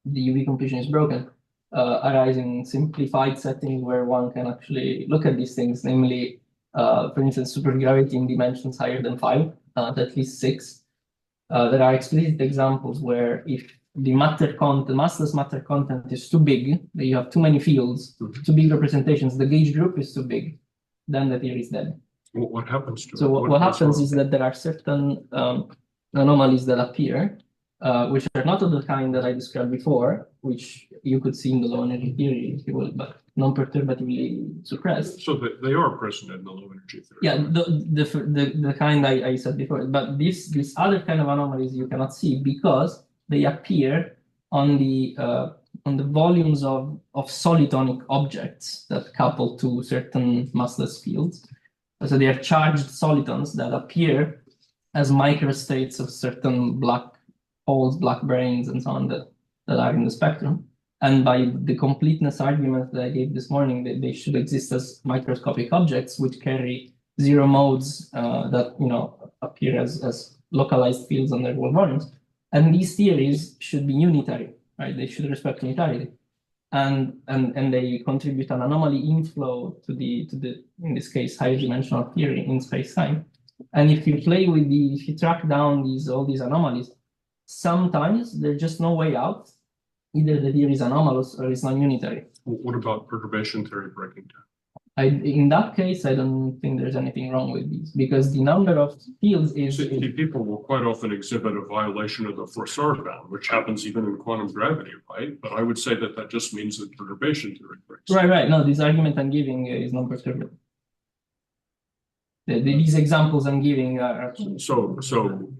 the UV completion is broken, arise in simplified settings where one can actually look at these things, namely. For instance, supergravity in dimensions higher than 5, at least 6. There are explicit examples where if the massless matter content is too big, that you have too many fields, too big representations, the gauge group is too big, then the theory is dead. What happens to so it? What happens is that there are certain anomalies that appear, which are not of the kind that I described before, which you could see in the low energy theory, if you will, but non-perturbatively suppressed. So they are present in the low energy theory. Yeah, the kind I said before, but this other kind of anomalies you cannot see because they appear on the volumes of solitonic objects that couple to certain massless fields. So they are charged solitons that appear as microstates of certain black holes, black brains, and so on that are in the spectrum. And by the completeness argument that I gave this morning, they should exist as microscopic objects which carry zero modes that appear as localized fields on their world volumes. And these theories should be unitary, right? They should respect unitarity, and they contribute an anomaly inflow to the in this case higher dimensional theory in space-time. And if you play with if you track down all these anomalies, sometimes there's just no way out. Either the theory is anomalous or it's non-unitary. What about perturbation theory breaking down? In that case, I don't think there's anything wrong with these because the number of fields is. People will quite often exhibit a violation of the Froissart bound, which happens even in quantum gravity, right? But I would say that just means that perturbation theory breaks down. Right. No, this argument I'm giving is non-perturbative. These examples I'm giving are. So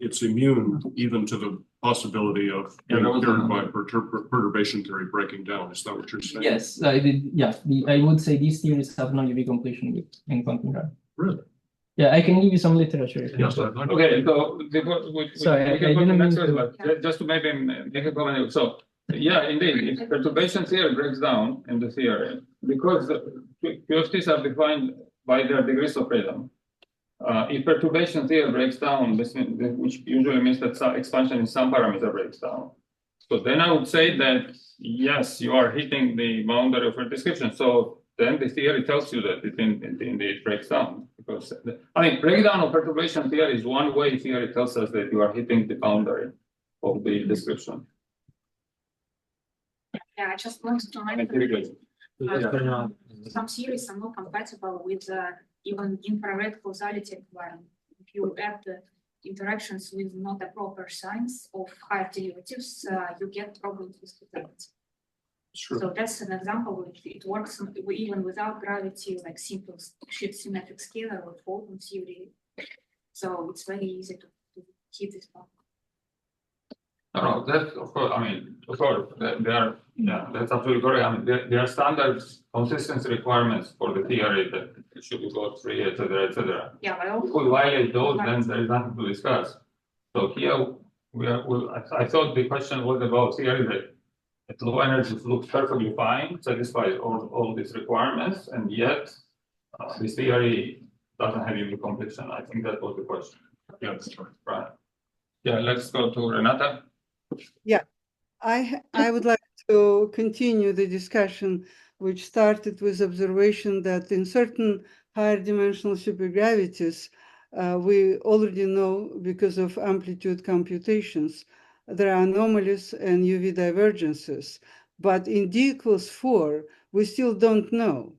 it's immune even to the possibility of being cured by perturbation theory breaking down. Is that what you're saying? Yes, I would say these theories have no UV completion in quantum gravity. Really? Yeah, I can give you some literature. Yes, I'd like okay, so sorry, I didn't mean to. But just to maybe make a comment. So yeah, indeed, if perturbation theory breaks down in the theory, because the QFTs are defined by their degrees of freedom. if perturbation theory breaks down, which usually means that some expansion in some parameter breaks down. So then I would say that, yes, you are hitting the boundary of your description. So then the theory tells you that it indeed breaks down. Because, breakdown of perturbation theory is one way theory tells us that you are hitting the boundary of the description. Yeah, I just wanted to mention some theories are not compatible with even infrared causality requirement. If you add the interactions with not a proper signs of higher derivatives, you get problems with causality. Sure. So that's an example. It works even without gravity, like simple sheet symmetric scalar or photon theory. So it's very easy to hit this problem. No, that's of course. Of course, there are. Yeah, that's absolutely correct. There are standard consistency requirements for the theory that it should go free, etc., etc. Yeah, but if we violate those, then there is nothing to discuss. So here I thought the question was about theory that at low energies looks perfectly fine, satisfies all these requirements, and yet this theory doesn't have any completion. I think that was the question. Yeah, right. Yeah, let's go to Renata. Yeah, I would like to continue the discussion, which started with observation that in certain higher dimensional supergravities, we already know because of amplitude computations, there are anomalies and UV divergences. But in d equals 4, we still don't know.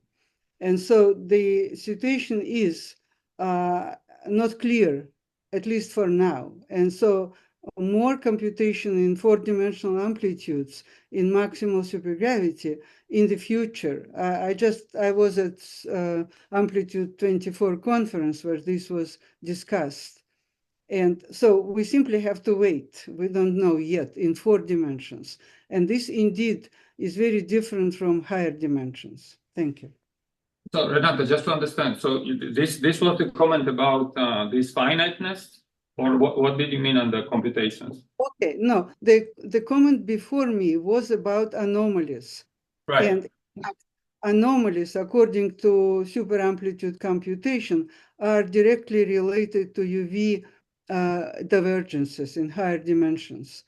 And so the situation is not clear, at least for now. And so more computation in 4-dimensional amplitudes in maximal supergravity in the future. I was at Amplitude 24 conference where this was discussed. And so we simply have to wait. We don't know yet in 4 dimensions. And this indeed is very different from higher dimensions. Thank you. So Renata, just to understand, so this was the comment about this finiteness? Or what did you mean on the computations? Okay, no, the comment before me was about anomalies. Right. And anomalies, according to superamplitude computation, are directly related to UV divergences in higher dimensions.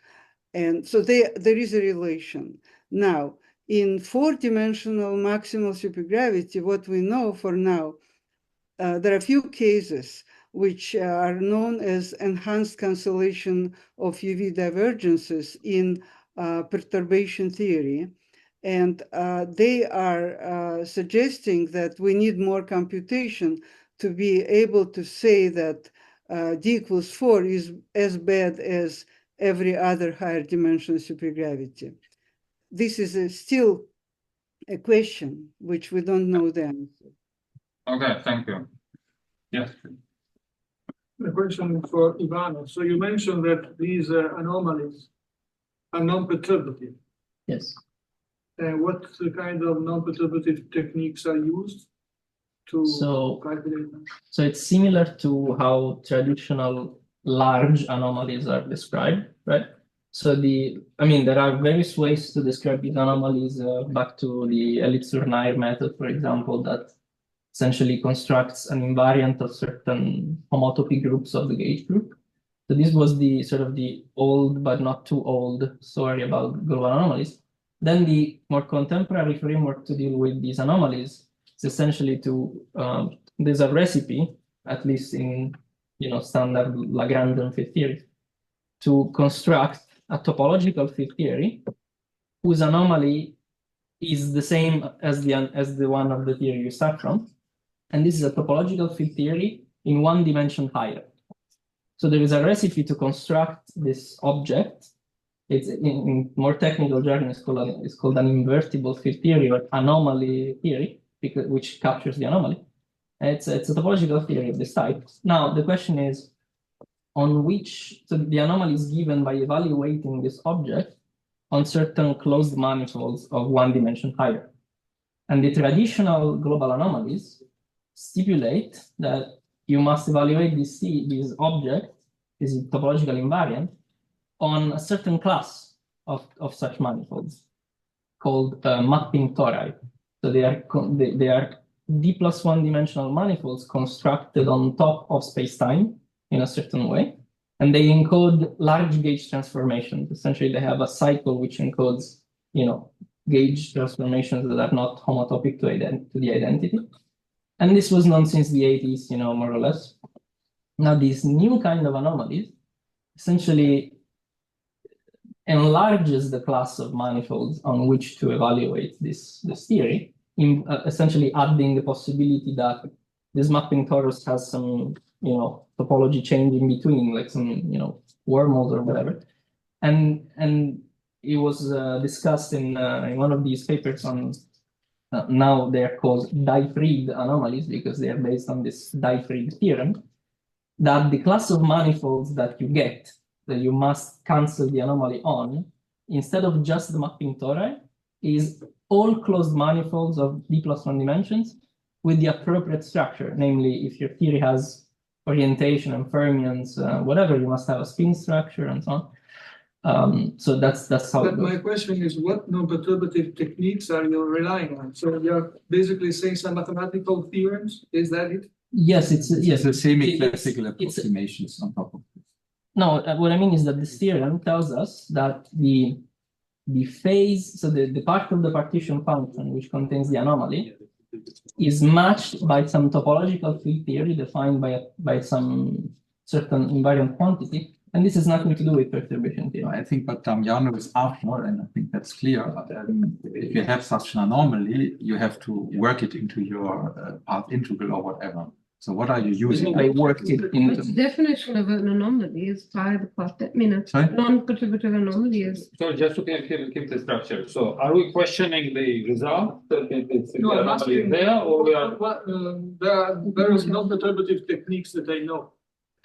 And so there is a relation. Now, in 4-dimensional maximal supergravity, what we know for now, there are a few cases which are known as enhanced cancellation of UV divergences in perturbation theory. And they are suggesting that we need more computation to be able to say that d equals 4 is as bad as every other higher dimension supergravity. This is still a question which we don't know the answer. Okay, thank you. Yes. A question for Ivano. So you mentioned that these anomalies are non-perturbative. Yes. What kind of non-perturbative techniques are used to calculate them? So it's similar to how traditional large anomalies are described, right? So there are various ways to describe these anomalies, back to the ellipse-Nair method, for example, that essentially constructs an invariant of certain homotopy groups of the gauge group. So this was the sort of the old but not too old story about global anomalies. Then the more contemporary framework to deal with these anomalies is essentially to there's a recipe, at least in standard Lagrangian field theory, to construct a topological field theory whose anomaly is the same as the one of the theory you start from. And this is a topological field theory in 1 dimension higher. So there is a recipe to construct this object. It's in more technical jargon, it's called an invertible field theory or anomaly theory, which captures the anomaly. And it's a topological theory of this type. Now the question is, so the anomaly is given by evaluating this object on certain closed manifolds of 1 dimension higher. And the traditional global anomalies stipulate that you must evaluate this object, this topological invariant, on a certain class of such manifolds called mapping tori. So they are D+1 dimensional manifolds constructed on top of space-time in a certain way, and they encode large gauge transformations. Essentially, they have a cycle which encodes, gauge transformations that are not homotopic to the identity. And this was known since the 80s, more or less. Now, these new kind of anomalies essentially enlarges the class of manifolds on which to evaluate this theory, essentially adding the possibility that this mapping torus has some, topology change in between, like some, wormholes or whatever. And it was discussed in one of these papers on, now they're called Difrid anomalies because they are based on this Difrid theorem, that the class of manifolds that you get, that you must cancel the anomaly on, instead of just the mapping tori, is all closed manifolds of D+1 dimensions with the appropriate structure. Namely, if your theory has orientation and fermions, whatever, you must have a spin structure and so on. So that's how it But goes. my question is, what non-perturbative techniques are you relying on? So you're basically saying some mathematical theorems, is that it? Yes, it's a semi-classical approximations on top of it. No, what I mean is that this theorem tells us that the phase, so the part of the partition function which contains the anomaly is matched by some topological field theory defined by some certain invariant quantity, and this has nothing to do with perturbation theory. I think what Damiano is after, and I think that's clear, if you have such an anomaly, you have to work it into your path integral or whatever. So what are you using? I worked it in The definition of an anomaly is pi the part. I mean, a Sorry? non-perturbative anomaly is. So just to keep the structure. So are we questioning the result that it's No, the I'm anomaly asking, there, or we are? there are various non-perturbative techniques that I know,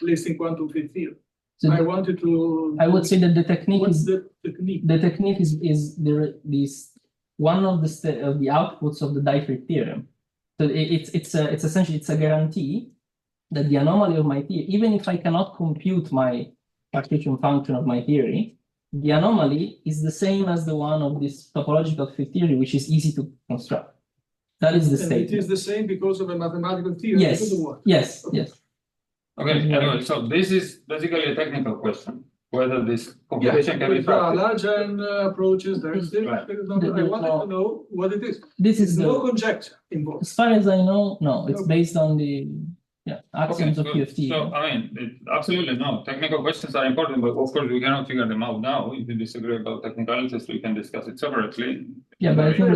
at least in quantum field theory. So I wanted to. I would say that the technique What's is the technique? the technique is this one of the outputs of the Difrid theorem. So it's essentially a guarantee that the anomaly of my theory, even if I cannot compute my partition function of my theory, the anomaly is the same as the one of this topological field theory, which is easy to construct. That is the And statement. it is the same because of a mathematical theory. Yes, yes, yes. Okay, anyway, so this is basically a technical question, whether this computation can be There are practiced. large n approaches. There is still. Right. I wanted to know what it is. This is There's no conjecture involved. as far as I know, no, it's Okay. based on the axioms of good. QFT. So, I mean, absolutely no. Technical questions are important, but of course we cannot figure them out now. If you disagree about technicalities, we can discuss it separately. Yeah, but I think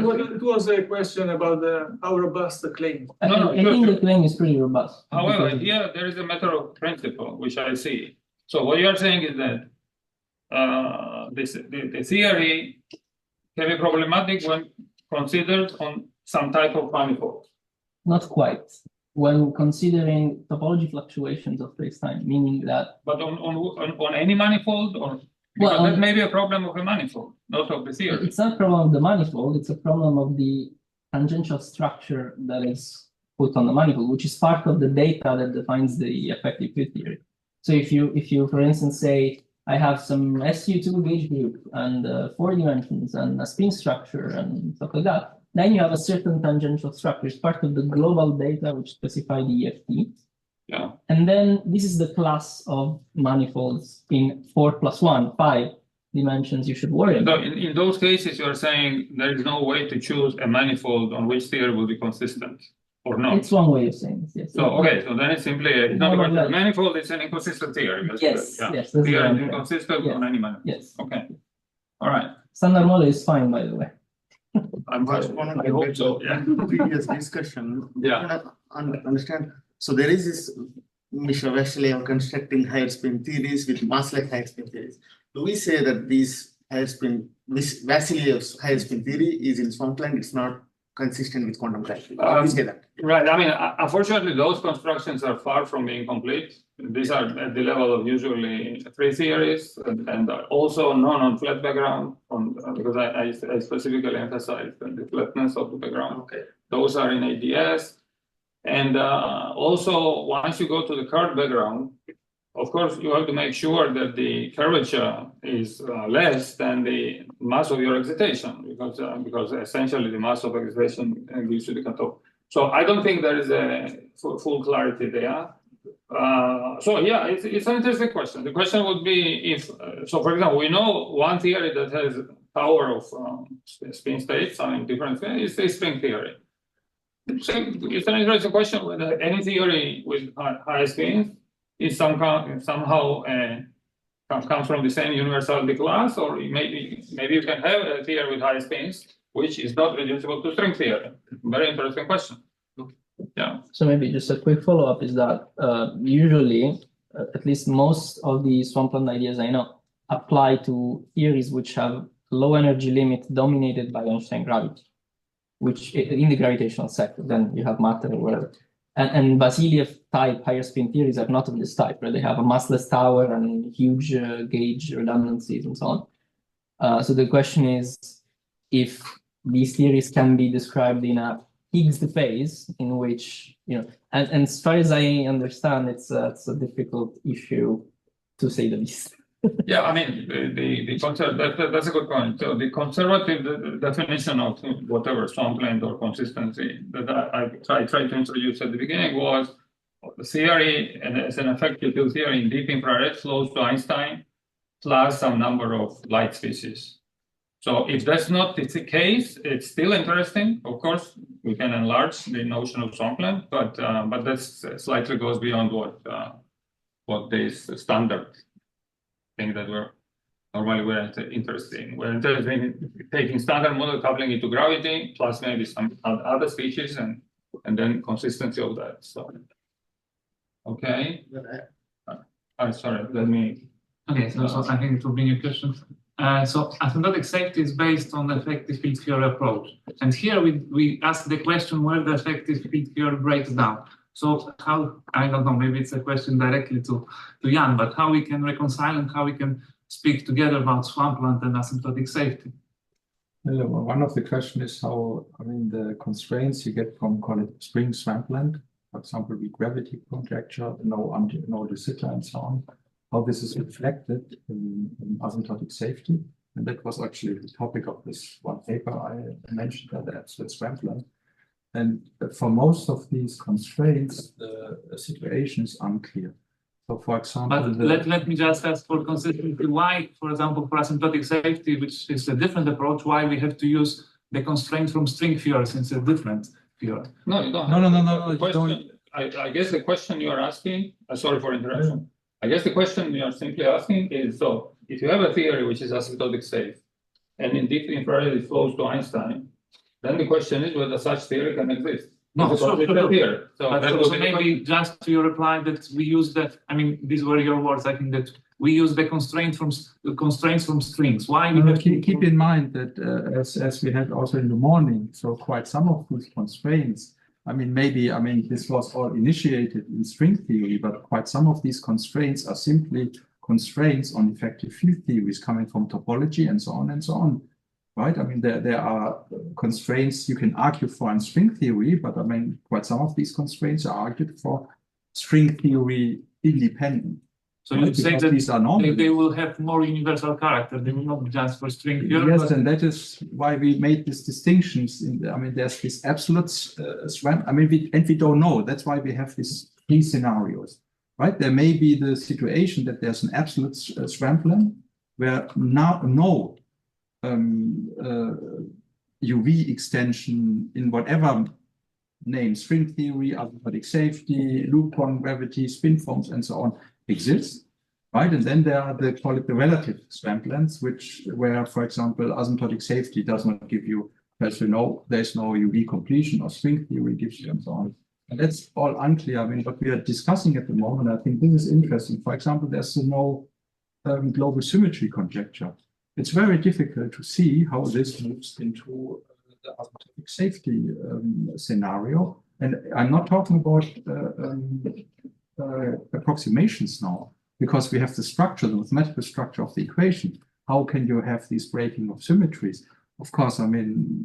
It was a question about how robust the claim. I No, think sure. the claim is pretty robust. However, because- here there is a matter of principle, which I see. So what you are saying is that the theory can be problematic when considered on some type of manifold. Not quite. When considering topology fluctuations of space-time, meaning that But on any manifold, or because Well, that may be a problem of a manifold, not of the theory. it's not a problem of the manifold, it's a problem of the tangential structure that is put on the manifold, which is part of the data that defines the effective field theory. So if you, for instance, say, I have some SU2 gauge group and 4 dimensions and a spin structure and stuff like that, then you have a certain tangential structure. It's part of the global data which specify the EFT. Yeah. And then this is the class of manifolds in 4+1, 5 dimensions you should worry So about. in those cases, you are saying there is no way to choose a manifold on which theory will be consistent, or not? It's one way of saying this, yes. So, okay, so then it's simply, it's not No, about no, the no. manifold, it's an inconsistent theory. Yes, Yeah. yes, that's Theory what is I'm saying. inconsistent Yes. on any manifold. Yes. Okay. All right. Standard model is fine, by the way. I'm Just wanted I to hope get so, yeah. previous discussion. Yeah. Understand. So there is this Mr. Basile of constructing higher spin theories with mass-like higher spin theories. Do we say that this Basile's higher spin theory is in Swampland? It's not consistent with quantum gravity. Do we say that? Right. I mean, unfortunately, those constructions are far from being complete. These are at the level of usually free theories and also none on flat background, because I specifically emphasize the flatness of the background. Okay. Those are in ADS. And also, once you go to the curved background, of course, you have to make sure that the curvature is less than the mass of your excitation, because essentially the mass of excitation gives you the cutoff. So I don't think there is a full clarity there. So yeah, it's an interesting question. The question would be if, so for example, we know one theory that has power of spin states, I mean, different things, is the string theory. So it's an interesting question whether any theory with high spins is somehow comes from the same universality class, or maybe you can have a theory with high spins which is not reducible to string theory. Very interesting question. Yeah. So maybe just a quick follow-up is that usually, at least most of the Swampland ideas I know, apply to theories which have low energy limit dominated by Einstein gravity, which in the gravitational sector, then you have matter or whatever. And Basile type higher spin theories are not of this type, where they have a massless tower and huge gauge redundancies and so on. So the question is if these theories can be described in a Higgs phase in which, and as far as I understand, it's a difficult issue to say the least. Yeah, I mean, that's a good point. So the conservative definition of whatever swampland or consistency that I tried to introduce at the beginning was the theory, and as an effective field theory in deep infrared flows to Einstein plus some number of light species. So if that's not the case, it's still interesting. Of course, we can enlarge the notion of swampland, but that slightly goes beyond what this standard thing that we're interested in. We're interested in taking standard model, coupling it to gravity, plus maybe some other species, and then consistency of that. So, okay. I'm sorry. Let me. Okay, so I think it will be new questions. So asymptotic safety is based on the effective field theory approach. And here we ask the question where the effective field theory breaks down. So how, I don't know, maybe it's a question directly to Jan, but how we can reconcile and how we can speak together about swampland and asymptotic safety? Well, one of the questions is how, the constraints you get from, call it spring swampland, for example, with gravity conjecture, no de Sitter and so on, how this is reflected in asymptotic safety. And that was actually the topic of this one paper I mentioned, the absolute swampland. And for most of these constraints, the situation is unclear. So, for example, but let me just ask for consistency. Why, for example, for asymptotic safety, which is a different approach, why we have to use the constraint from string theory since it's a different theory? No, you don't. No. I guess the question you are asking. Sorry for interruption. I guess the question you are simply asking is: so if you have a theory which is asymptotic safe, and in deep infrared it flows to Einstein, then the question is whether such theory can exist. No, so maybe just to your reply that we use that. These were your words. I think that we use the constraints from strings. Why we have keep in mind that as we had also in the morning, so quite some of these constraints. This was all initiated in string theory, but quite some of these constraints are simply constraints on effective field theories coming from topology and so on and so on. Right? There are constraints you can argue for in string theory, but quite some of these constraints are argued for string theory independent. So you say that these are they will have more universal character. They will not be just for string theory. Yes, and that is why we made these distinctions. There's this absolute swamp. We don't know. That's why we have these three scenarios. Right? There may be the situation that there's an absolute swampland where no UV extension in whatever name, string theory, asymptotic safety, loop quantum gravity, spin forms, and so on exists, right? And then there are the relative swamplands, where, for example, asymptotic safety does not give you, as you know, there's no UV completion, or string theory gives you, and so on. And that's all unclear. What we are discussing at the moment, I think this is interesting. For example, there's no global symmetry conjecture. It's very difficult to see how this moves into the asymptotic safety scenario. And I'm not talking about approximations now, because we have the structure, the mathematical structure of the equation. How can you have these breaking of symmetries? Of course,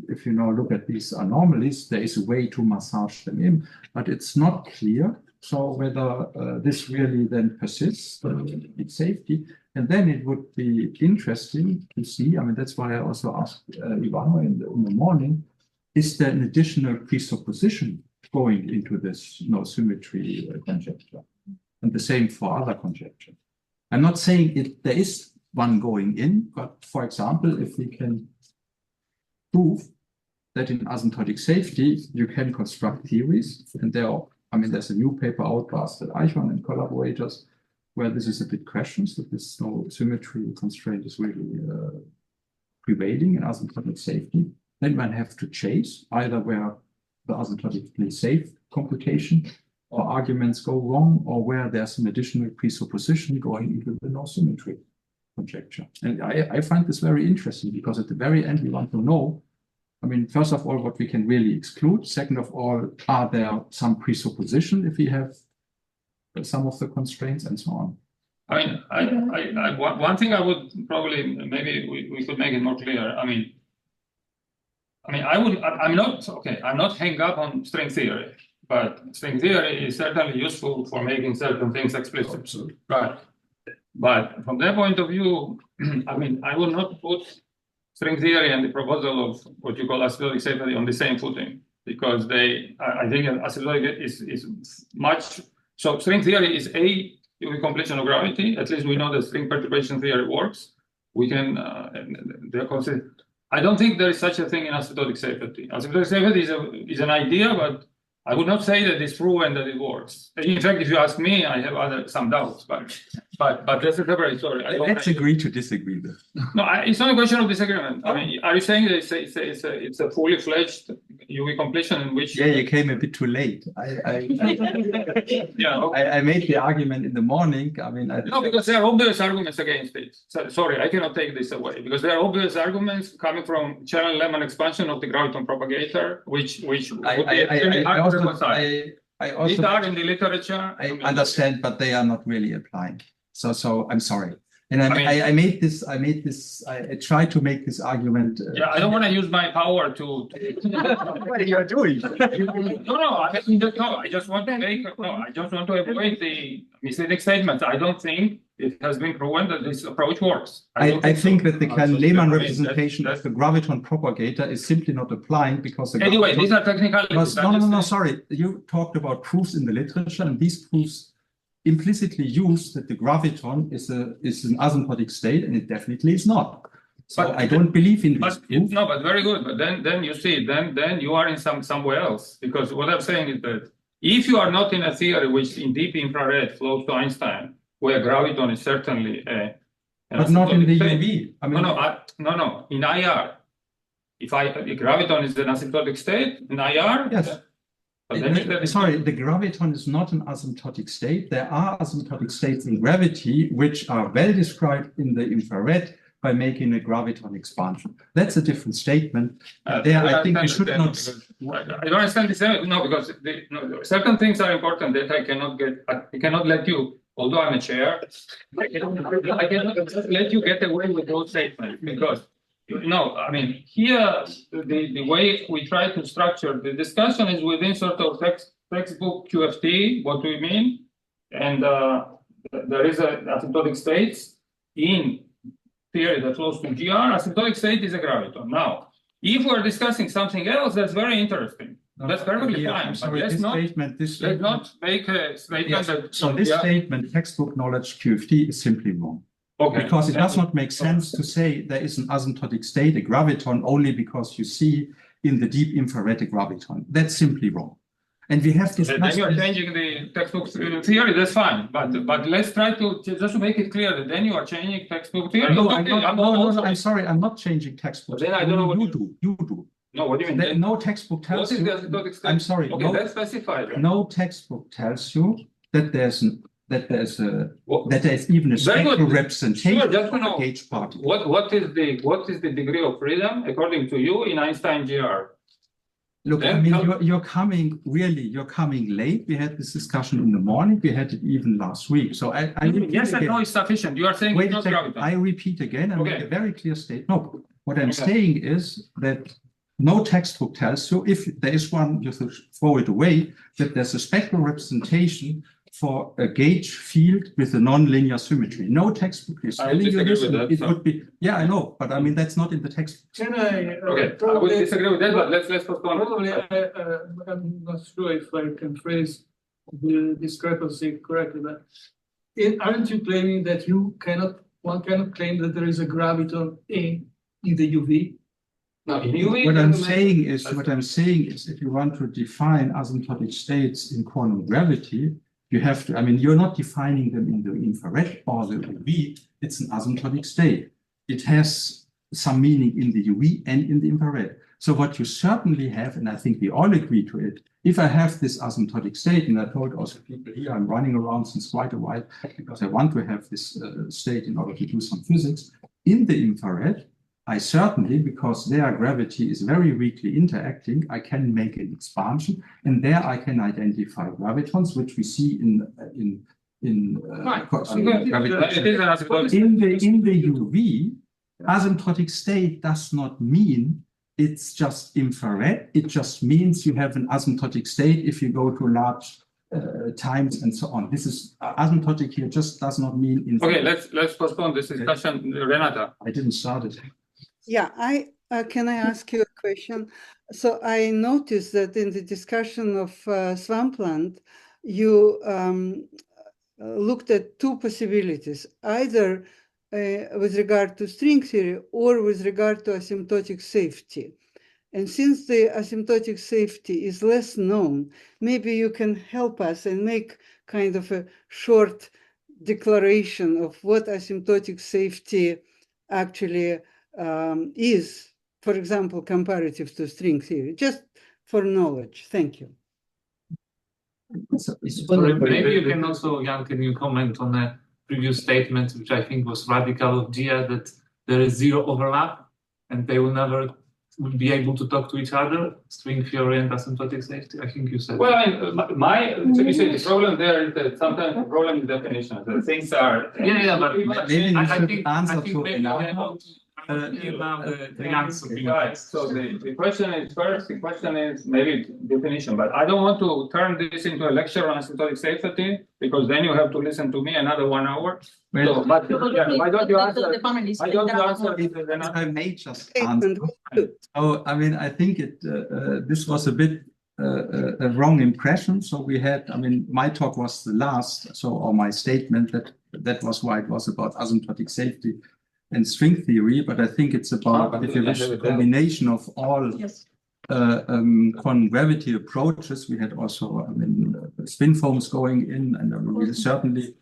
if you now look at these anomalies, there is a way to massage them in, but it's not clear. So whether this really then persists in safety, and then it would be interesting to see. That's why I also asked Ivano in the morning: is there an additional presupposition going into this no symmetry conjecture. And the same for other conjectures. I'm not saying there is one going in, but for example, if we can prove that in asymptotic safety, you can construct theories, and there's a new paper out, Basile, Ivano and collaborators, where this is a bit questions, that this no symmetry constraint is really prevailing in asymptotic safety. Then one have to chase either where the asymptotically safe computation or arguments go wrong, or where there's an additional presupposition going into the no symmetry conjecture. And I find this very interesting, because at the very end we want to know, I mean, first of all, what we can really exclude. Second of all, are there some presupposition if we have some of the constraints and so on? I mean, one thing I would probably, maybe we could make it more clear. I'm not hang up on string theory, but string theory is certainly useful for making certain things explicit. Absolutely. Right. But from that point of view, I mean, I will not put string theory and the proposal of what you call asymptotic safety on the same footing, because I think asymptotic is much. So string theory is a completion of gravity. At least we know that string perturbation theory works. We can I don't think there is such a thing in asymptotic safety. Asymptotic safety is an idea, but I would not say that it's proven that it works. In fact, if you ask me, I have some doubts, but that's a separate story. Let's agree to disagree then. No, it's not a question of disagreement. I mean, are you saying that it's a fully fledged UV completion in which? Yeah, you came a bit too late. Yeah, okay. I made the argument in the morning. I mean, no, because there are obvious arguments against it. So, sorry, I cannot take this away, because there are obvious arguments coming from Chern-Lemon expansion of the graviton propagator, which I also these are in the literature. I understand, but they are not really applying. So I'm sorry. And I tried to make this argument. Yeah, I don't want to use my power to. What are you doing? I just want to avoid the misleading statements. I don't think it has been proven that this approach works. I think that the Lehmann representation of the graviton propagator is simply not applying, because anyway, these are technicalities. No, sorry. You talked about proofs in the literature, and these proofs implicitly use that the graviton is an asymptotic state, and it definitely is not. So I don't believe in this proof. No, but very good. But then you see, then you are in somewhere else. Because what I'm saying is that if you are not in a theory which in deep infrared flows to Einstein, where graviton is certainly but not in the UV. I mean, no. In IR, if graviton is an asymptotic state in IR, yes. Sorry, the graviton is not an asymptotic state. There are asymptotic states in gravity which are well described in the infrared by making a graviton expansion. That's a different statement. I think we should not. I don't understand this. No, because certain things are important that I cannot let you. Although I'm a chair, I cannot let you get away with those statements, because. No, I mean, here, the way we try to structure the discussion is within sort of textbook QFT, what do we mean? And there is a asymptotic states in theory that flows to GR. Asymptotic state is a graviton. Now, if we're discussing something else, that's very interesting. That's perfectly fine. Sorry, but let's not make a statement that. So this statement, textbook knowledge QFT, is simply wrong. Okay. Because it does not make sense to say there is an asymptotic state, a graviton, only because you see in the deep infrared a graviton. That's simply wrong. And we have discussed. Then you're changing the textbook theory, that's fine. But let's try to just to make it clear that then you are changing textbook theory. No, I'm sorry, I'm not changing textbook. Then I don't know what you do. You do. No, what do you mean? No textbook tells you. I'm sorry. Okay, let's specify. No textbook tells you that there's even a spectral representation of the gauge particle. What is the degree of freedom according to you in Einstein GR? Look, I mean, you're coming late. We had this discussion in the morning. We had it even last week. So yes, I know it's sufficient. You are saying it's not graviton. I repeat again and make a very clear statement. No, what I'm saying is that no textbook tells you, if there is one, you throw it away, that there's a spectral representation for a gauge field with a nonlinear symmetry. No textbook is I telling you disagree this. with that, It so- would be, yeah, I know, but I mean, that's not in the textbook. Can I? Okay, I would disagree with that, but let's postpone. Probably, I'm not sure if I can phrase the discrepancy correctly, but aren't you claiming that one cannot claim that there is a graviton in the UV? No, in UV. What I'm saying is, if you want to define asymptotic states in quantum gravity, you have to, I mean, you're not defining them in the infrared or the UV, it's an asymptotic state. It has some meaning in the UV and in the infrared. So what you certainly have, and I think we all agree to it, if I have this asymptotic state, and I told also people here, I'm running around since quite a while because I want to have this state in order to do some physics, in the infrared, I certainly, because their gravity is very weakly interacting, I can make an expansion, and there I can identify gravitons, which we see in the UV. Asymptotic state does not mean it's just infrared. It just means you have an asymptotic state if you go to large times and so on. This is asymptotic here. Just does not mean infrared. Okay, let's postpone this discussion, Renata. I didn't start it. Yeah, can I ask you a question? So I noticed that in the discussion of Swampland, you looked at two possibilities, either with regard to string theory or with regard to asymptotic safety. And since the asymptotic safety is less known, maybe you can help us and make kind of a short declaration of what asymptotic safety actually is, for example, comparative to string theory, just for knowledge. Thank you. Maybe you can also, Jan, can you comment on a previous statement, which I think was radical of Gia, that there is zero overlap and they will never be able to talk to each other, string theory and asymptotic safety? I think you said. Well, you say the problem there is that sometimes the problem is definition. The things are. Yeah, but maybe you should answer to Renata. So the question is first, the question is maybe definition, but I don't want to turn this into a lecture on asymptotic safety because then you have to listen to me another 1 hour. So, but yeah, why don't you answer? Why don't you answer? If I may just answer. So, I mean, I think this was a bit a wrong impression. So we had, I mean, my talk was the last, or my statement that was why it was about asymptotic safety and string theory, but I think it's about, if you wish, a combination of all quantum gravity approaches. We had also, I mean, spin foams going in, and we will certainly,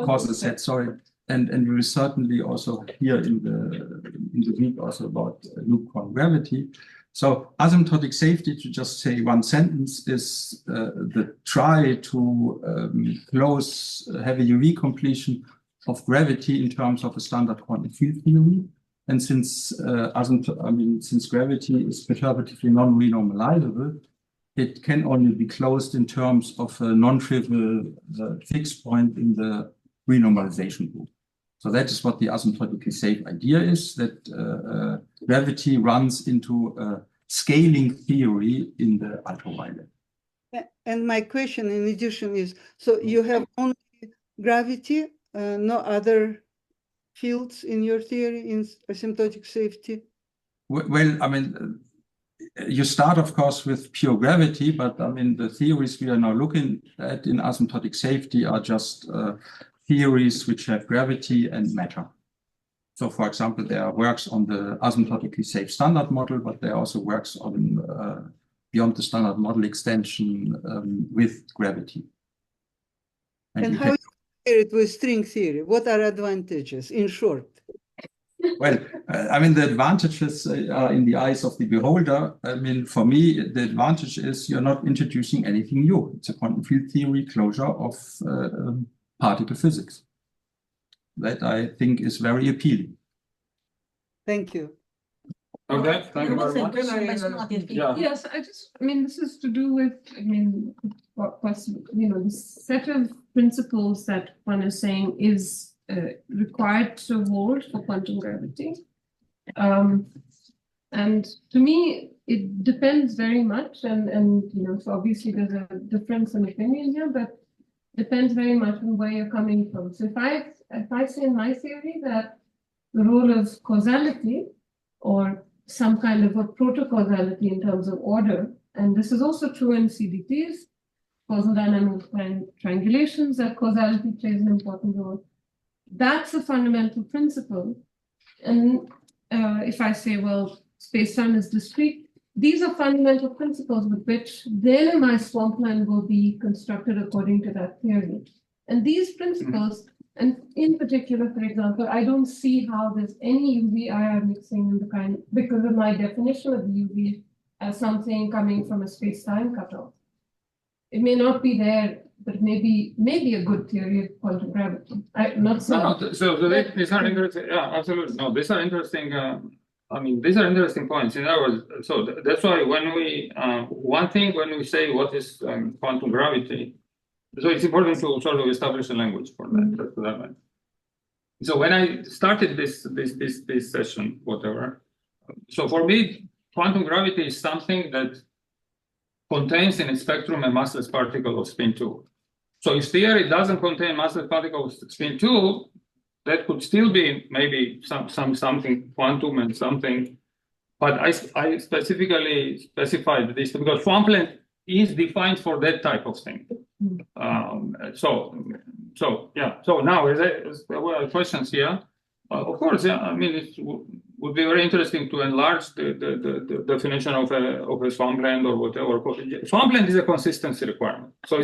cause a set, sorry, and we will certainly also hear in the week also about loop quantum gravity. So asymptotic safety, to just say one sentence, is the try to have a UV completion of gravity in terms of a standard quantum field theory. And since since gravity is perturbatively non-renormalizable, it can only be closed in terms of a non-trivial fixed point in the renormalization group. So that is what the asymptotically safe idea is, that gravity runs into a scaling theory in the ultraviolet. And my question in addition is, so you have only gravity, no other fields in your theory in asymptotic safety? Well, I mean, you start, of course, with pure gravity, but I mean, the theories we are now looking at in asymptotic safety are just theories which have gravity and matter. So, for example, there are works on the asymptotically safe standard model, but there are also works on beyond the standard model extension with gravity. And how you compare it with string theory? What are advantages, in short? Well, I mean, the advantages are in the eyes of the beholder. I mean, for me, the advantage is you're not introducing anything new. It's a quantum field theory closure of particle physics. That I think is very appealing. Thank you. Okay, thank you very much. Yes, I mean, this is to do with, what possible, the set of principles that one is saying is required to hold for quantum gravity. And to me, it depends very much, and so obviously there's a difference in opinion here, but depends very much on where you're coming from. So if I say in my theory that the role of causality or some kind of a protocausality in terms of order, and this is also true in CDTs, causal dynamic triangulations, that causality plays an important role. That's a fundamental principle. And if I say, well, space-time is discrete, these are fundamental principles with which then my swampland will be constructed according to that theory. And these principles, and in particular, for example, I don't see how there's any UV-IR mixing in the kind, because of my definition of UV as something coming from a space-time cutoff. It may not be there, but maybe a good theory of quantum gravity. I'm not saying. These are interesting. Yeah, absolutely. No, these are interesting. These are interesting points. In other words, so that's why when we one thing when we say what is quantum gravity, so it's important to sort of establish a language for that. So when I started this session, whatever, so for me, quantum gravity is something that contains in its spectrum a massless particle of spin 2. So if theory doesn't contain massless particle of spin 2, that could still be maybe something quantum and something. But I specifically specified this because Swampland is defined for that type of thing. So now is there questions here? Of course, yeah. I mean, it would be very interesting to enlarge the definition of a swampland or whatever. Swampland is a consistency requirement, so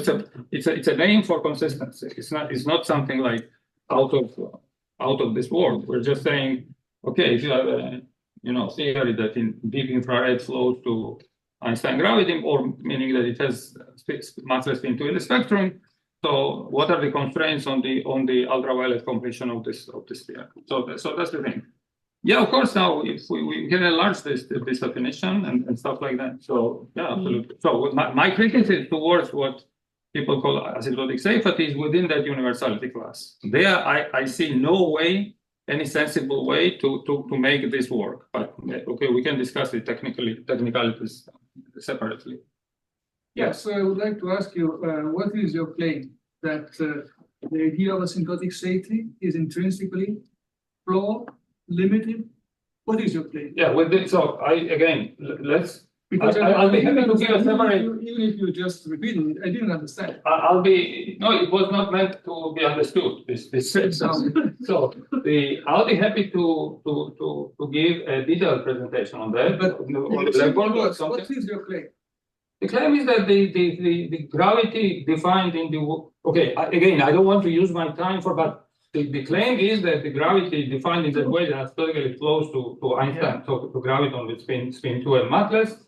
it's a name for consistency. It's not something like out of this world. We're just saying, okay, if you have a theory that in deep infrared flows to Einstein gravity, or meaning that it has massless spin 2 in the spectrum. So what are the constraints on the ultraviolet completion of this theory? So that's the thing. Yeah, of course. Now if we can enlarge this definition and stuff like that. So yeah, absolutely. So my criticism towards what people call asymptotic safety is within that universality class. There, I see no way, any sensible way to make this work. But okay, we can discuss the technicalities separately. Yes, so I would like to ask you, what is your claim that the idea of asymptotic safety is intrinsically flawed, limited? What is your claim? Yeah, because I'll be happy to give a separate. Even if you just repeated it, I didn't understand. It was not meant to be understood. So I'll be happy to give a detailed presentation on that. But on the blackboard or something. What is your claim? The claim is that the gravity defined in the again, I don't want to use my time but the claim is that the gravity defined in the way that asymptotically flows to Einstein, so to graviton with spin 2 and massless.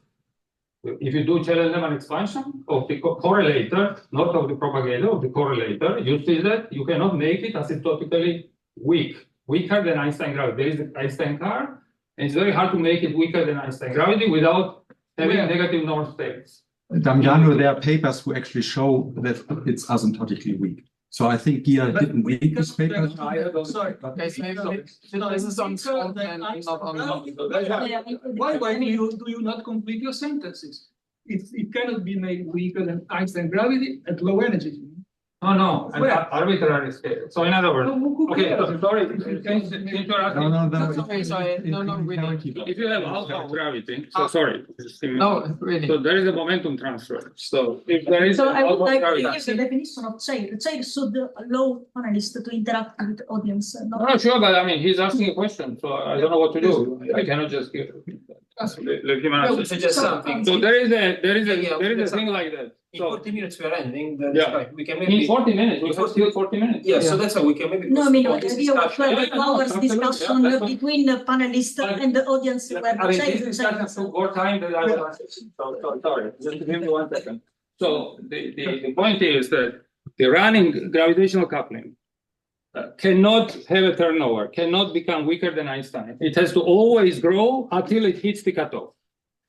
If you do Cherenkov expansion of the correlator, not of the propagator, of the correlator, you see that you cannot make it asymptotically weaker than Einstein gravity. There is the Einstein car, and it's very hard to make it weaker than Einstein gravity without having negative north states. Damiano, there are papers who actually show that it's asymptotically weak. So I think Gia didn't read this paper. Sorry. This is on Swampland, not on. Why do you not complete your sentences? It cannot be made weaker than Einstein gravity at low energy. No, an arbitrary scale. So in other words, okay, sorry. If you have alpha gravity, so sorry. No, really. So there is a momentum transfer. So if there is I would like to give the definition of chair. The chair should allow panelists to interact with the audience. No, sure, but I mean, he's asking a question, so I don't know what to do. I cannot just give. Let him answer. So there is a thing like that. In 40 minutes we are ending. We can maybe in 40 minutes. We have still 40 minutes. Yeah, so that's how we can maybe. No, I mean, the idea of 12 hours discussion between the panelists and the audience. This discussion took more time than I was asking. So sorry, just give me 1 second. So the point is that the running gravitational coupling cannot have a turnover, cannot become weaker than Einstein. It has to always grow until it hits the cutoff.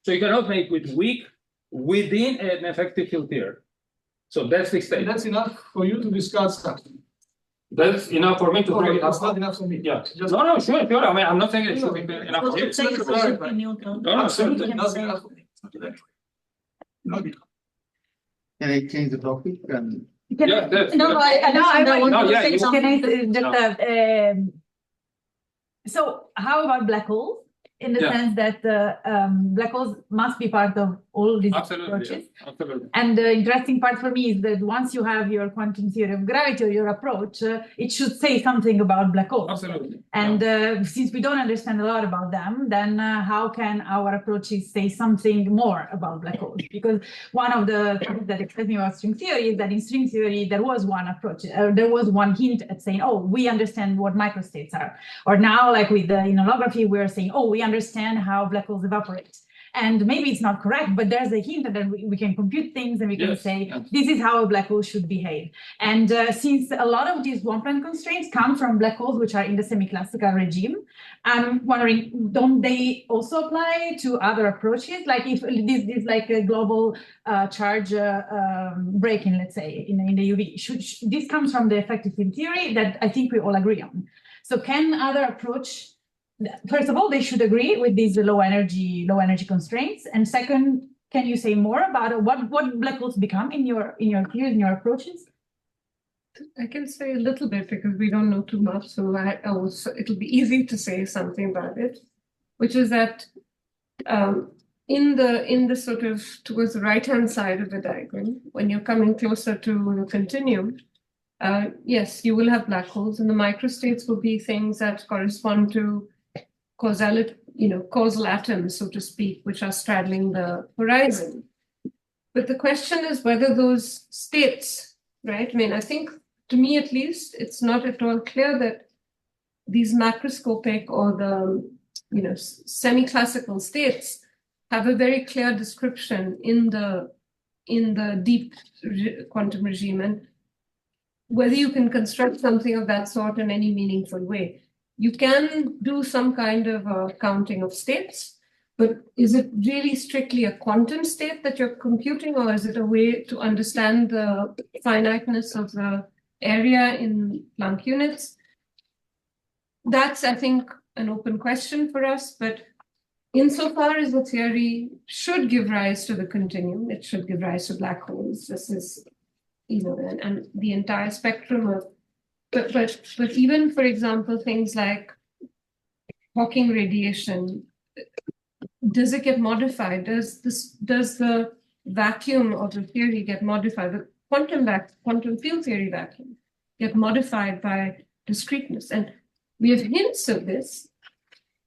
So you cannot make it weak within an effective field theory. So that's the state. That's enough for you to discuss something. That's enough for me to okay, that's not enough for me. Yeah. No, sure. I mean, I'm not saying it should be enough for you. Absolutely not enough for me. Can I change the topic? Can, Yeah, that's- no, I want No, to yeah, say you- something. Just, No. so how about black holes? In the Yeah. sense that black holes must be part of all these approaches. Absolutely. And the interesting part for me is that once you have your quantum theory of gravity or your approach, it should say something about black holes. Absolutely. And since we don't understand a lot about them, then how can our approaches say something more about black holes? Because one of the things that excites me about string theory is that in string theory, there was one approach, there was one hint at saying, oh, we understand what microstates are. Or now, like with the inolography, we're saying, oh, we understand how black holes evaporate. And maybe it's not correct, but there's a hint that we can compute things and we can say, this is how a black hole should behave. And since a lot of these Swampland constraints come from black holes, which are in the semi-classical regime, I'm wondering, don't they also apply to other approaches? Like if this is like a global charge break-in, let's say, in the UV. This comes from the effective field theory that I think we all agree on. So can other approach, first of all, they should agree with these low energy constraints. And second, can you say more about what black holes become in your theories, in your approaches? I can say a little bit because we don't know too much. So it'll be easy to say something about it, which is that in the sort of towards the right-hand side of the diagram, when you're coming closer to the continuum, yes, you will have black holes, and the microstates will be things that correspond to causal atoms, so to speak, which are straddling the horizon. But the question is whether those states, right? I mean, I think, to me at least, it's not at all clear that these macroscopic or the semi-classical states have a very clear description in the deep quantum regime, and whether you can construct something of that sort in any meaningful way. You can do some kind of counting of states, but is it really strictly a quantum state that you're computing, or is it a way to understand the finiteness of the area in Planck units? That's, I think, an open question for us, but insofar as the theory should give rise to the continuum, it should give rise to black holes. This is, and the entire spectrum of, but even, for example, things like Hawking radiation, does it get modified? Does the vacuum of the theory get modified? The quantum field theory vacuum get modified by discreteness, and we have hints of this,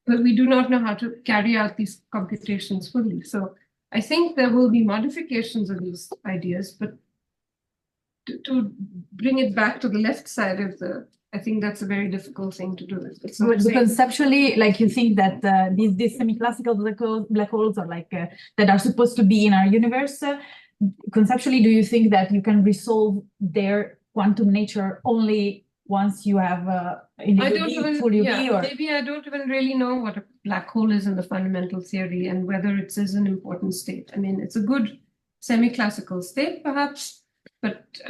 but we do not know how to carry out these computations fully. So I think there will be modifications of these ideas, but to bring it back to the left side of I think that's a very difficult thing to do. Conceptually, like you think that these semi-classical black holes are like that are supposed to be in our universe. Conceptually, do you think that you can resolve their quantum nature only once you have full UV? Or maybe I don't even really know what a black hole is in the fundamental theory and whether it is an important state. I mean, it's a good semi-classical state, perhaps. But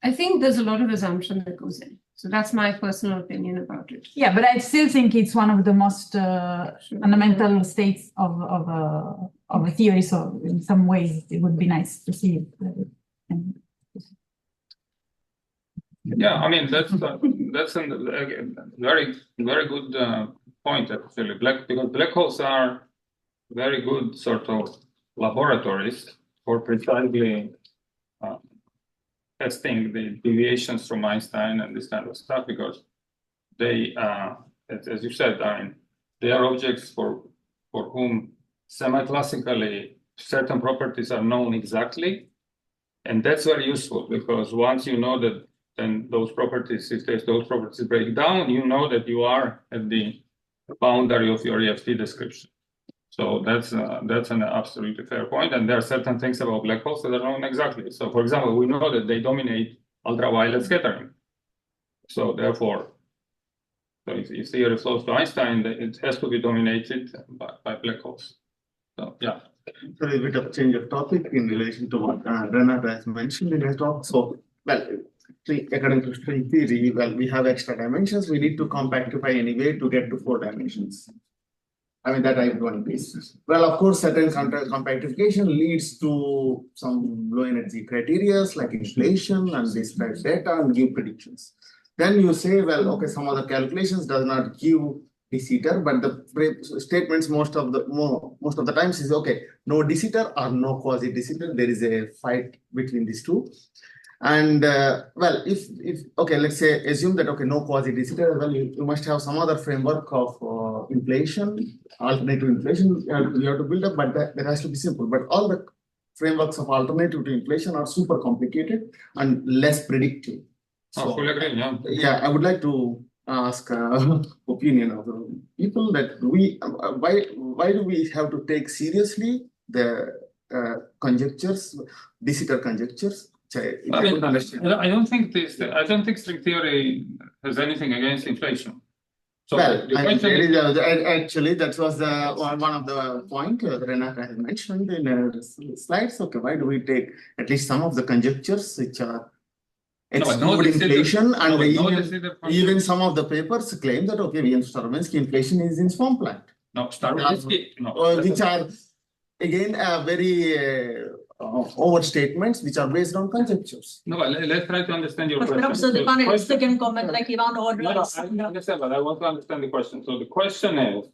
I think there's a lot of assumption that goes in. So that's my personal opinion about it. Yeah, but I still think it's one of the most fundamental states of a theory. So in some ways, it would be nice to see it. Yeah, I mean that's a very good point actually. Because black holes are very good sort of laboratories for precisely testing the deviations from Einstein and this kind of stuff, because they, as you said, I mean, they are objects for whom semi-classically certain properties are known exactly, and that's very useful because once you know that, then those properties, if those properties break down, you know that you are at the boundary of your EFT description. So that's an absolutely fair point. And there are certain things about black holes that are known exactly. So for example, we know that they dominate ultraviolet scattering. So therefore, if theory flows to Einstein, it has to be dominated by black holes. So yeah. So a bit of change of topic in relation to what Renata has mentioned in her talk. So, according to string theory, we have extra dimensions. We need to compactify anyway to get to 4 dimensions. I mean, that Ivano piece. Well, of course, certain compactification leads to some low energy criteria like inflation and describe data and give predictions. Then you say, well, okay, some other calculations does not give de Sitter, but the statements most of the times is okay, no de Sitter or no quasi de Sitter. There is a fight between these two. And well, if okay, let's say assume that okay, no quasi de Sitter, well, you must have some other framework of inflation, alternative inflation you have to build up, but that has to be simple. But all the frameworks of alternative to inflation are super complicated and less predictive. So, fully agree, yeah. Yeah, I would like to ask opinion of the people that why do we have to take seriously the conjectures, de Sitter conjectures? I don't think string theory has anything against inflation. So well, actually, that was one of the point Renata has mentioned in her slides. Okay, why do we take at least some of the conjectures which are exclude inflation, and even some of the papers claim that okay, Stravinsky inflation is in Swampland. No, Stravinsky, no. Which are again very overstatements which are based on conjectures. No, let's try to understand your But question. perhaps the panelists can comment like Ivano or No, I understand, but I want to understand the question. So the question is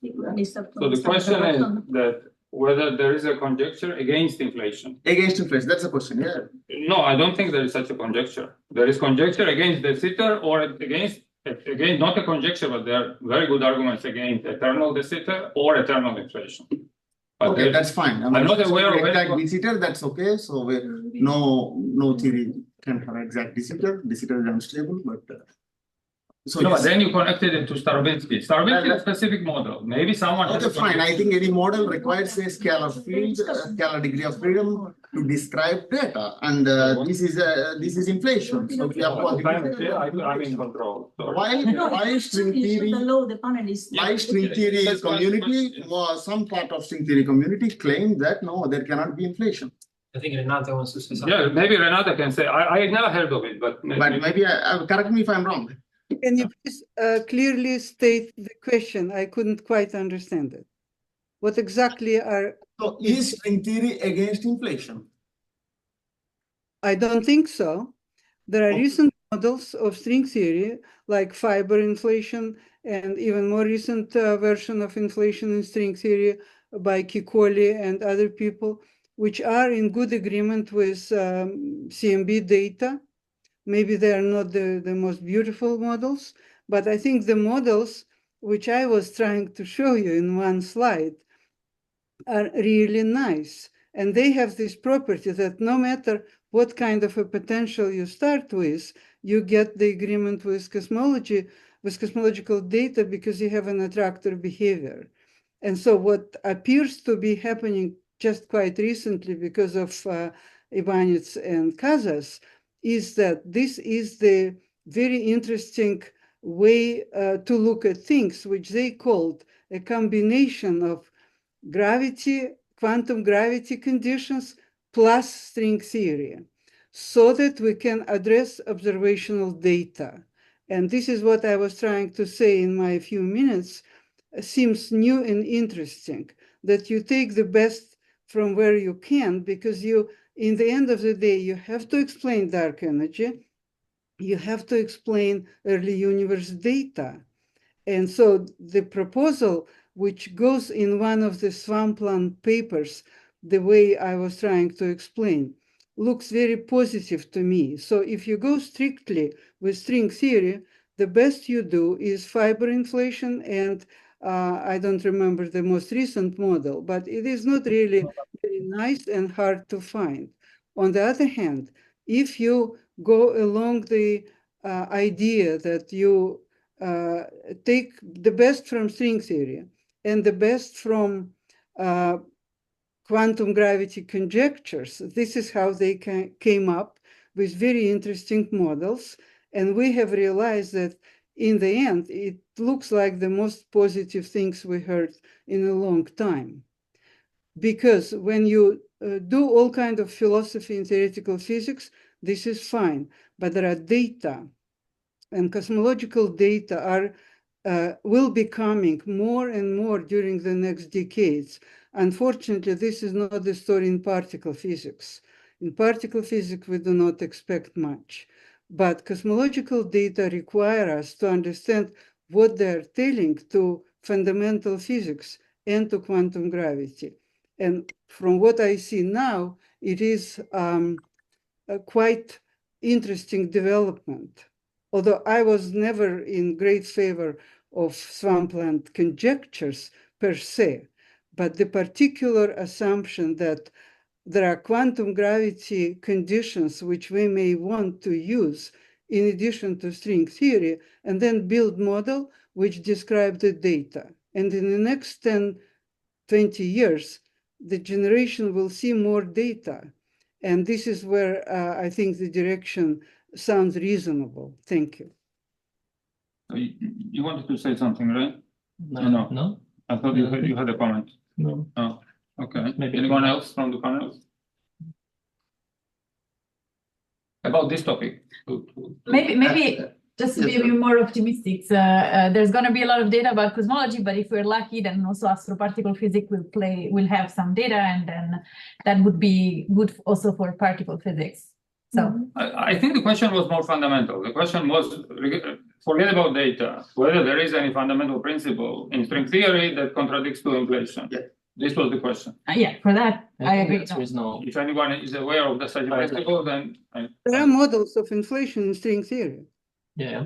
that whether there is a conjecture against inflation. Against inflation, that's the question, yeah. No, I don't think there is such a conjecture. There is conjecture against de Sitter or against not a conjecture, but there are very good arguments against eternal de Sitter or eternal inflation. But okay, that's fine. I'm not aware of exact de Sitter, that's okay. So no theory can have exact de Sitter. De Sitter is unstable, but so no, but then you connected it to Stravinsky. Stravinsky is a specific model. Maybe someone. Okay, fine. I think any model requires a scalar field, a scalar degree of freedom to describe data, and this is inflation. So we have I'm in control. Why string theory? Why string theory community? Some part of string theory community claim that no, there cannot be inflation. I think Renata wants to say something. Yeah, maybe Renata can say. I never heard of it, but maybe correct me if I'm wrong. Can you please clearly state the question? I couldn't quite understand it. What exactly are... So is string theory against inflation? I don't think so. There are recent models of string theory, like fiber inflation, and even more recent version of inflation in string theory by Kikoli and other people, which are in good agreement with CMB data. Maybe they are not the most beautiful models, but I think the models which I was trying to show you in one slide are really nice. And they have this property that no matter what kind of a potential you start with, you get the agreement with cosmology, with cosmological data, because you have an attractor behavior. And so what appears to be happening just quite recently because of Ibanez and Casas is that this is the very interesting way to look at things, which they called a combination of gravity, quantum gravity conditions plus string theory, so that we can address observational data. And this is what I was trying to say in my few minutes. Seems new and interesting, that you take the best from where you can, because you, in the end of the day, you have to explain dark energy, you have to explain early universe data. And so the proposal, which goes in one of the Swampland papers, the way I was trying to explain, looks very positive to me. So if you go strictly with string theory, the best you do is fiber inflation, and I don't remember the most recent model, but it is not really very nice and hard to find. On the other hand, if you go along the idea that you take the best from string theory and the best from quantum gravity conjectures, this is how they came up with very interesting models. And we have realized that in the end, it looks like the most positive things we heard in a long time. Because when you do all kinds of philosophy and theoretical physics, this is fine, but there are data, and cosmological data are will be coming more and more during the next decades. Unfortunately, this is not the story in particle physics. In particle physics, we do not expect much. But cosmological data require us to understand what they're telling to fundamental physics and to quantum gravity. And from what I see now, it is a quite interesting development. Although I was never in great favor of Swampland conjectures per se, but the particular assumption that there are quantum gravity conditions which we may want to use in addition to string theory, and then build model which describe the data. And in the next 10, 20 years, the generation will see more data. And this is where I think the direction sounds reasonable. Thank you. You wanted to say something, right? No. No? I thought you had a comment. No. Oh, okay. Maybe. Anyone else from the panel? About this topic. Maybe just to be more optimistic, there's going to be a lot of data about cosmology, but if we're lucky, then also astroparticle physics will have some data, and then that would be good also for particle physics. So I think the question was more fundamental. The question was, forget about data, whether there is any fundamental principle in string theory that contradicts to inflation. Yeah. This was the question. Yeah, for that, I agree. No. If anyone is aware of the such principle, then... There are models of inflation in string theory. Yeah.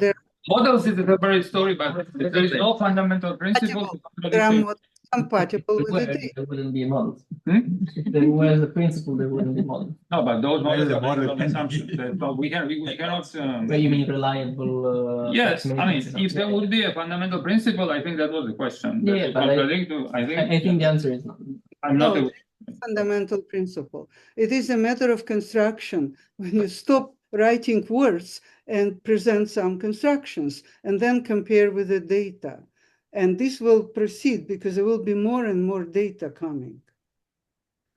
Models is a separate story, but there is no fundamental principle. There are models compatible with the data. There wouldn't be a model. There was a principle, there wouldn't be a model. No, but those models are based on assumptions. But we cannot... But you mean reliable... yes, I mean, if there would be a fundamental principle, I think that was the question. Yeah, but I think the answer is no. I'm not a fundamental principle. It is a matter of construction. When you stop writing words and present some constructions and then compare with the data. And this will proceed because there will be more and more data coming,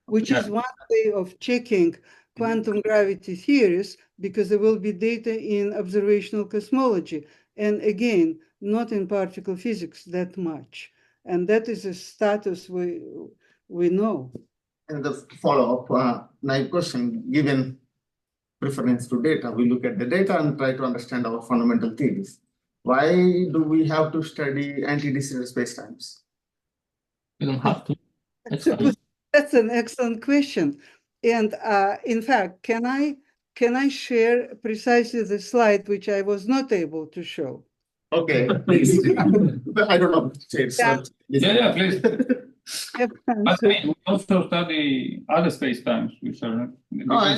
which is one way of checking quantum gravity theories, because there will be data in observational cosmology. And again, not in particle physics that much. And that is a status we know. And the follow-up naive question, given preference to data, we look at the data and try to understand our fundamental theories. Why do we have to study anti-de Sitter spacetimes? You don't have to. That's an excellent question. And in fact, can I share precisely the slide which I was not able to show? Okay, please. I don't know. Yeah, please. But I mean, we also study other spacetimes, which are. No, I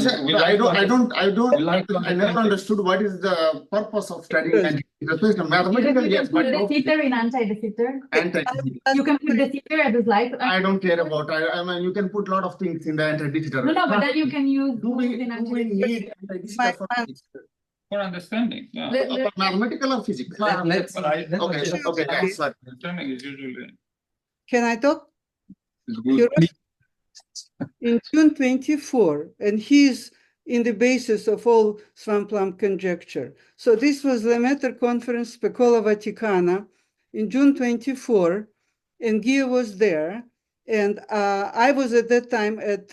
never understood what is the purpose of studying anti-de Sitter. Mathematical, yes, but the theta in anti-de Sitter. You can put the theta at the slide. I don't care about. I mean, you can put a lot of things in the anti-de Sitter. No, but then you can use. Do we need anti-de Sitter for understanding? Yeah. Mathematical or physics? Okay. Sorry. Understanding is usually. Can I talk? In June 24, and he's in the basis of all Swampland conjecture. So this was Lemaitre Conference, Specola Vaticana, in June 24, and Gia was there. And I was at that time at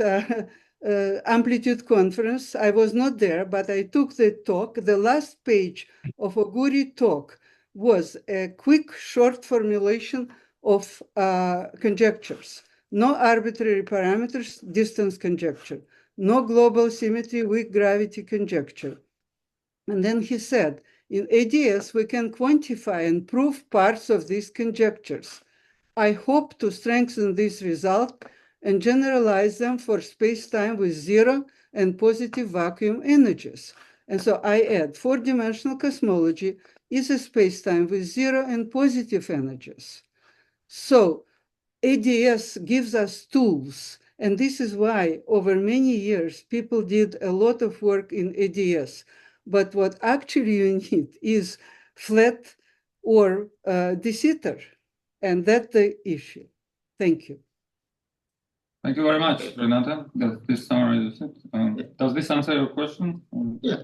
Amplitude Conference. I was not there, but I took the talk. The last page of Oguri talk was a quick, short formulation of conjectures. No arbitrary parameters, distance conjecture. No global symmetry, weak gravity conjecture. And then he said, in ADS, we can quantify and prove parts of these conjectures. I hope to strengthen this result and generalize them for space-time with zero and positive vacuum energies. And so I add, four-dimensional cosmology is a space-time with zero and positive energies. So ADS gives us tools, and this is why over many years people did a lot of work in ADS. But what actually you need is flat or de Sitter, and that's the issue. Thank you. Thank you very much, Renata. This summarizes it. Does this answer your question? Yeah.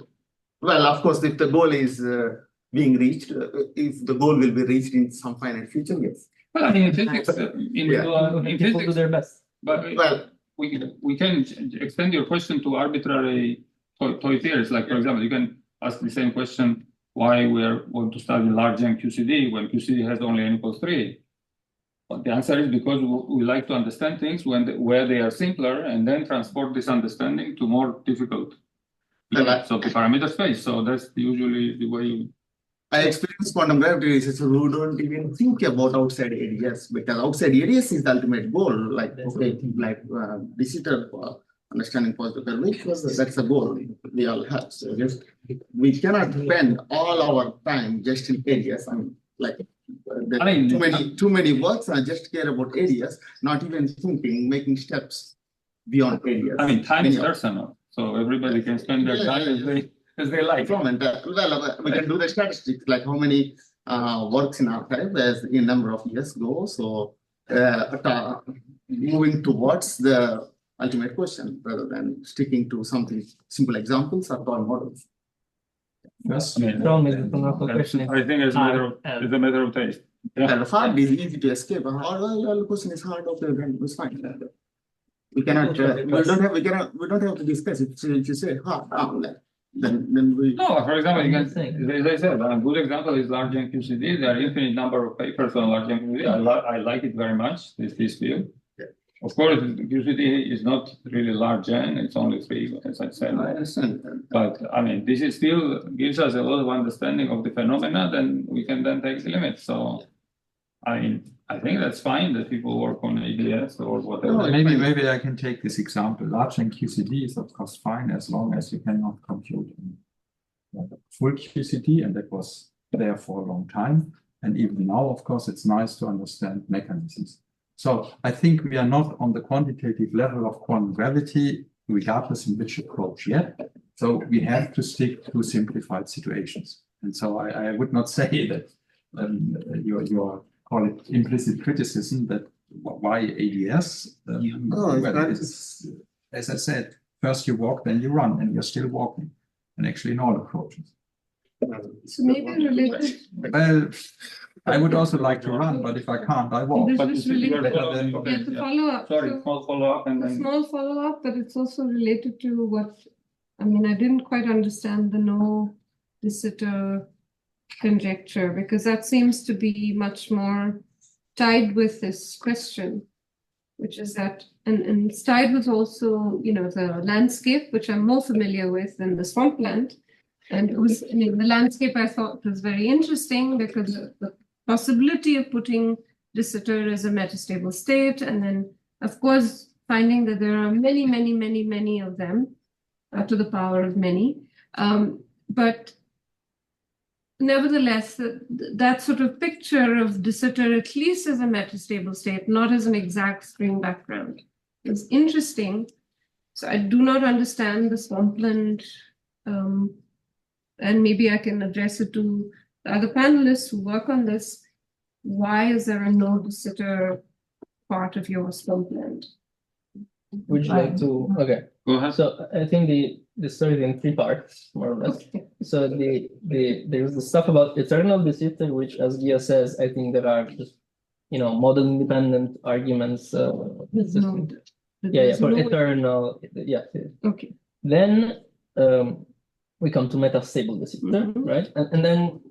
Well, of course, if the goal is being reached, if the goal will be reached in some finite future, yes. Well, I mean, in physics, in People do their best. But Well, we can extend your question to arbitrary toy theories. Like, for example, you can ask the same question: why we are going to study large N QCD when QCD has only n equals 3? But the answer is because we like to understand things where they are simpler, and then transport this understanding to more difficult limits of the parameter space. So that's usually the way you. I experienced quantum gravity researchers who don't even think about outside areas, because outside areas is the ultimate goal. Like visitor understanding positive curvature, that's a goal we all have. So just we cannot spend all our time just in areas. Too many works and just care about areas, not even thinking, making steps beyond areas. I mean, time is personal, so everybody can spend their time as they like. Well, we can do the statistics, like how many works in archive as in number of years go. So moving towards the ultimate question rather than sticking to something simple examples or toy models. Yes, I think it's a matter of taste. Yeah. Hard is easy to escape. Hard question is hard. Okay, then it's fine. We cannot. We don't have to discuss it. If you say hard, then we. No, for example, you can say, as I said, a good example is large N QCD. There are infinite number of papers on large N QCD. I like it very much. This field. Yeah. Of course, QCD is not really large N. It's only 3, as I said. I understand. But I mean, this is still gives us a lot of understanding of the phenomena. Then we can then take the limits. So, I mean, I think that's fine that people work on ADS or whatever. No, maybe I can take this example. Large N QCD is of course fine as long as you cannot compute full QCD, and that was there for a long time. And even now, of course, it's nice to understand mechanisms. So I think we are not on the quantitative level of quantum gravity, regardless in which approach yet. So we have to stick to simplified situations. And so I would not say that your call it implicit criticism that why ADS? As I said, first you walk, then you run, and you're still walking, and actually in all approaches. So maybe related. Well, I would also like to run, but if I can't, I walk. This is related to follow-up. Sorry, small follow-up and then. Small follow-up, but it's also related to what, I mean, I didn't quite understand the no de Sitter conjecture, because that seems to be much more tied with this question, which is that, and it's tied with also, the landscape, which I'm more familiar with than the swampland. And it was, the landscape I thought was very interesting because of the possibility of putting de Sitter as a metastable state. And then, of course, finding that there are many, many, many, many of them, to the power of many. But nevertheless, that sort of picture of de Sitter, at least as a metastable state, not as an exact string background, is interesting. So I do not understand the swampland. And maybe I can address it to the other panelists who work on this. Why is there a no de Sitter part of your swampland? Would you like to? Okay. Go ahead. So I think the story is in 3 parts, more or less. Okay. So there's the stuff about eternal de Sitter, which, as Gia says, I think there are just model independent arguments. For eternal. Yeah. Okay. Then we come to metastable de Sitter, right? And then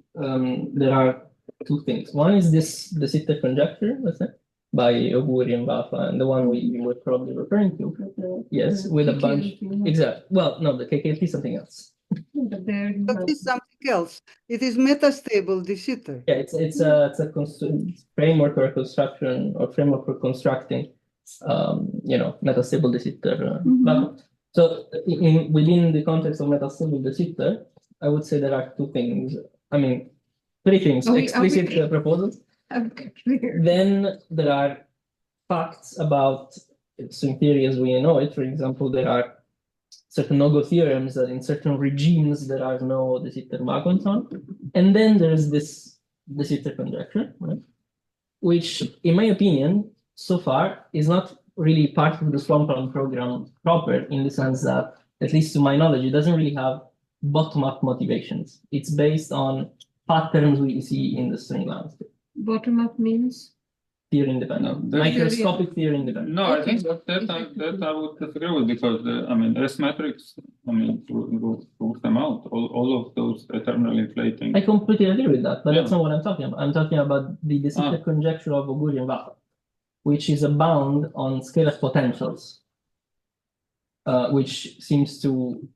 there are 2 things. One is this de Sitter conjecture, let's say, by Oguri and Bafa, and the one we were probably referring to. Yes, with a bunch. Exactly. Well, no, the KKT is something else. But there That is something else. It is metastable de Sitter. Yeah, it's a framework or construction or framework for constructing, metastable de Sitter. So within the context of metastable de Sitter, I would say there are 2 things. I mean, 3 things: explicit proposals. Okay. Then there are facts about string theory as we know it. For example, there are certain no-go theorems that in certain regimes there are no de Sitter vacuums on. And then there's this de Sitter conjecture, right? Which, in my opinion, so far is not really part of the Swampland program proper, in the sense that, at least to my knowledge, it doesn't really have bottom-up motivations. It's based on patterns we see in the string landscape. Bottom up means? Theory independent, microscopic theory independent. No, I think that I would disagree with, because I mean, S matrix, I mean, rules them out. All of those eternally inflating. I completely agree with that, but that's not what I'm talking about. I'm talking about the de Sitter conjecture of Augurian Vacuum, which is a bound on scalar potentials, which seems to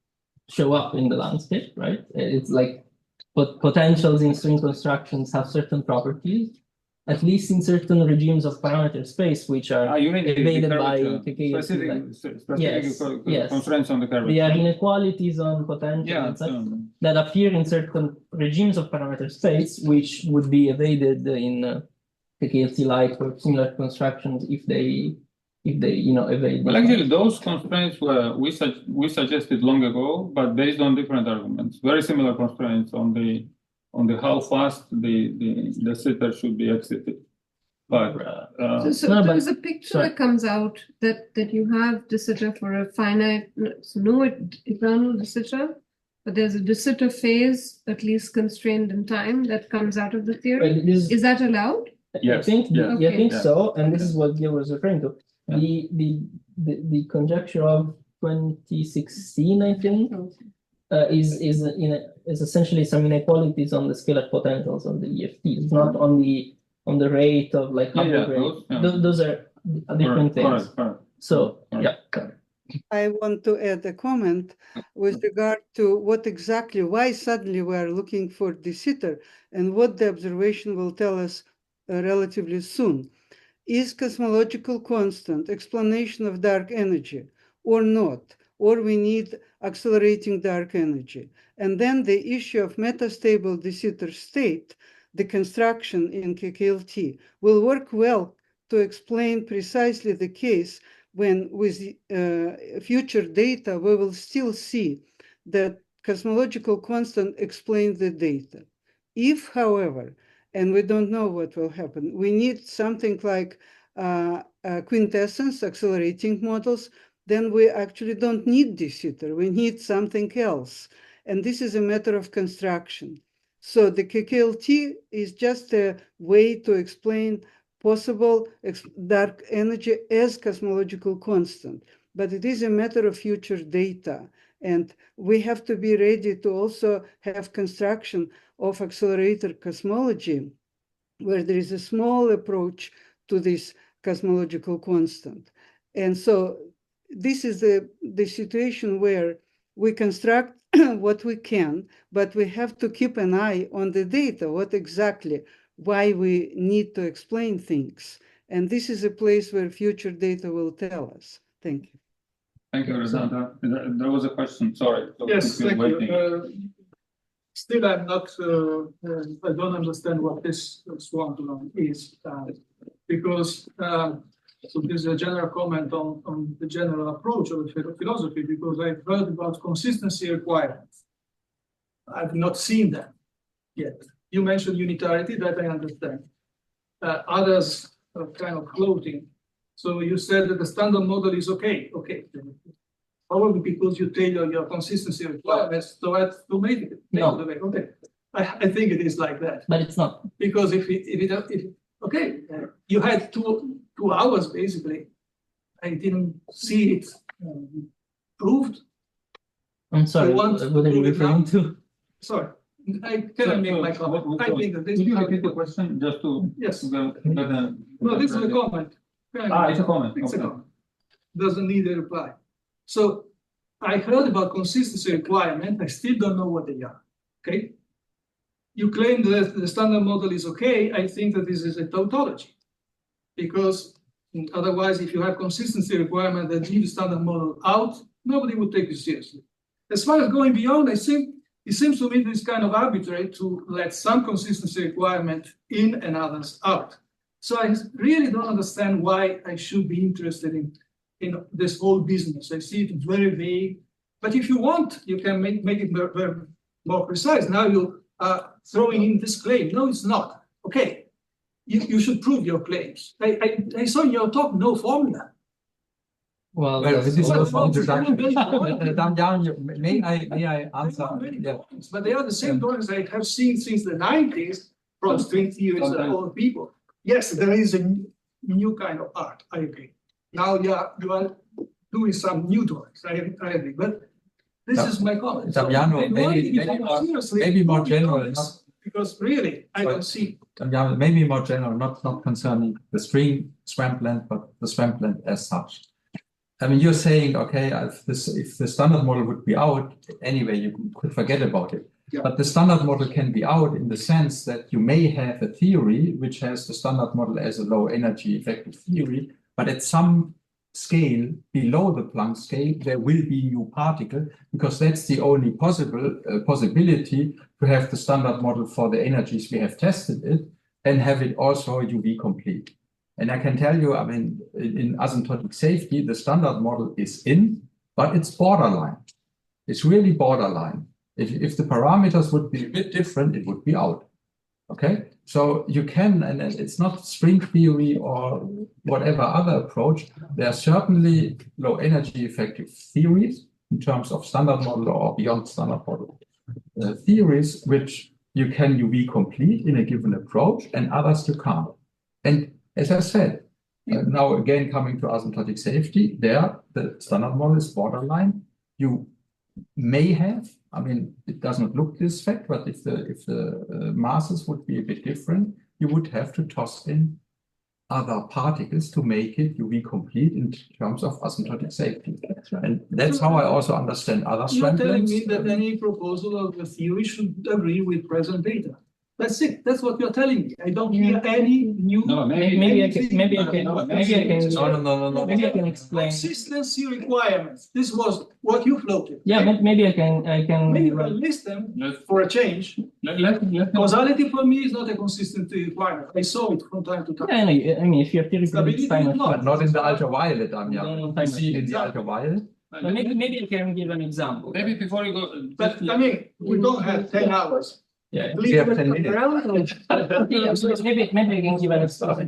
show up in the landscape, right? It's like potentials in string constructions have certain properties, at least in certain regimes of parameter space, which are evaded by KKLT. Specific constraints on the curvature. There are inequalities on potential that appear in certain regimes of parameter space, which would be evaded in KKLT-like or similar constructions if they evade. Well, actually, those constraints were we suggested long ago, but based on different arguments. Very similar constraints on the how fast the sitter should be exited. But there's a picture that comes out that you have de Sitter for a finite, so no eternal de Sitter, but there's a de Sitter phase, at least constrained in time, that comes out of the theory. Is that allowed? Yes. I think so, and this is what Gia was referring to. The conjecture of 2016, I think, is essentially some inequalities on the scalar potentials of the EFT. It's not on the rate of like those are different things. Correct. So I want to add a comment with regard to why suddenly we are looking for de Sitter and what the observation will tell us relatively soon. Is cosmological constant explanation of dark energy or not? Or we need accelerating dark energy. And then the issue of metastable de Sitter state, the construction in KKLT, will work well to explain precisely the case when with future data, we will still see that cosmological constant explains the data. If, however, and we don't know what will happen, we need something like quintessence accelerating models, then we actually don't need de Sitter. We need something else. And this is a matter of construction. So the KKLT is just a way to explain possible dark energy as cosmological constant. But it is a matter of future data. And we have to be ready to also have construction of accelerator cosmology, where there is a small approach to this cosmological constant. And so this is the situation where we construct what we can, but we have to keep an eye on the data, why we need to explain things. And this is a place where future data will tell us. Thank you. Thank you, Alessandra. There was a question, sorry. Yes, thank you. Still, I'm not, I don't understand what this Swampland is, because so this is a general comment on the general approach of the philosophy, because I've heard about consistency requirements. I've not seen them yet. You mentioned unitarity, that I understand. Others are kind of floating. So you said that the standard model is okay. Okay. Probably because you tailor your consistency requirements to make it. Okay. I think it is like that. But it's not. Because if okay, you had two hours basically. I didn't see it proved. I'm sorry, what are you referring to? Sorry, I cannot make my comment. I think that this. Could you repeat the question just to? Yes. No, this is a comment. It's a comment. It's a comment. Doesn't need a reply. So I heard about consistency requirement. I still don't know what they are. Okay. You claim that the standard model is okay. I think that this is a tautology, because otherwise, if you have consistency requirement that leave the standard model out, nobody would take you seriously. As far as going beyond, I think it seems to me this kind of arbitrary to let some consistency requirement in and others out. So I really don't understand why I should be interested in this whole business. I see it very vague. But if you want, you can make it very more precise. Now you are throwing in this claim. No, it's not. Okay, you should prove your claims. I saw in your talk no formula. Well, this is But just an introduction. folks, Damian, may I answer? Yeah. But they are the same drawings I have seen since the 90s from string theories and all people. Yes, there is a new kind of art, I agree. Now you are doing some new drawings, I agree, but this is my comment. So Damiano, maybe more general, because really, I don't see. Damiano, maybe more general, not concerning the string Swampland, but the Swampland as such. I mean, you're saying, okay, if the standard model would be out, anyway, you could forget about it. Yeah. But the standard model can be out in the sense that you may have a theory which has the standard model as a low energy effective theory, but at some scale below the Planck scale, there will be new particle, because that's the only possibility to have the standard model for the energies we have tested it and have it also UV complete. And I can tell you, I mean, in asymptotic safety, the standard model is in, but it's borderline. It's really borderline. If the parameters would be a bit different, it would be out. Okay, so you can, and it's not string theory or whatever other approach. There are certainly low energy effective theories in terms of standard model or beyond standard model theories, which you can UV complete in a given approach, and others you can't. And as I said, now again coming to asymptotic safety, there the standard model is borderline. You may have, I mean, it does not look this fact, but if the masses would be a bit different, you would have to toss in other particles to make it UV complete in terms of asymptotic safety. And that's how I also understand other You're telling Swamplands. me that any proposal of the theory should agree with present data. That's it. That's what you're telling me. I don't hear any new. No, maybe I can explain. Consistency requirements. This was what you floated. Yeah, maybe I can. Maybe you can list them for a change. Causality for me is not a consistency requirement. I saw it from time to time. Yeah, I mean, if you're theoretically but not in the ultraviolet, Damian. You see in the ultraviolet. Maybe I can give an example. Maybe before you go. But I mean, we don't have 10 hours. Yeah, we have 10 minutes. Maybe I can give an example.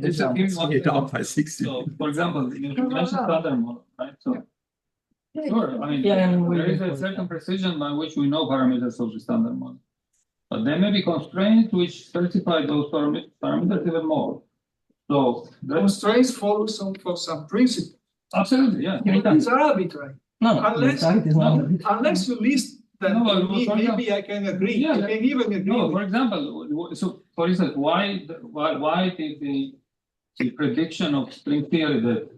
Down by 60. So, for example, you mentioned standard model, right? So, sure, I mean, there is a certain precision by which we know parameters of the standard model. But there may be constraints which specify those parameters even more. So, constraints follow for some principle. Absolutely, yeah. These are arbitrary. Unless you list then maybe I can agree. Yeah, I can even agree. No, for example, so for instance, why did the prediction of string theory that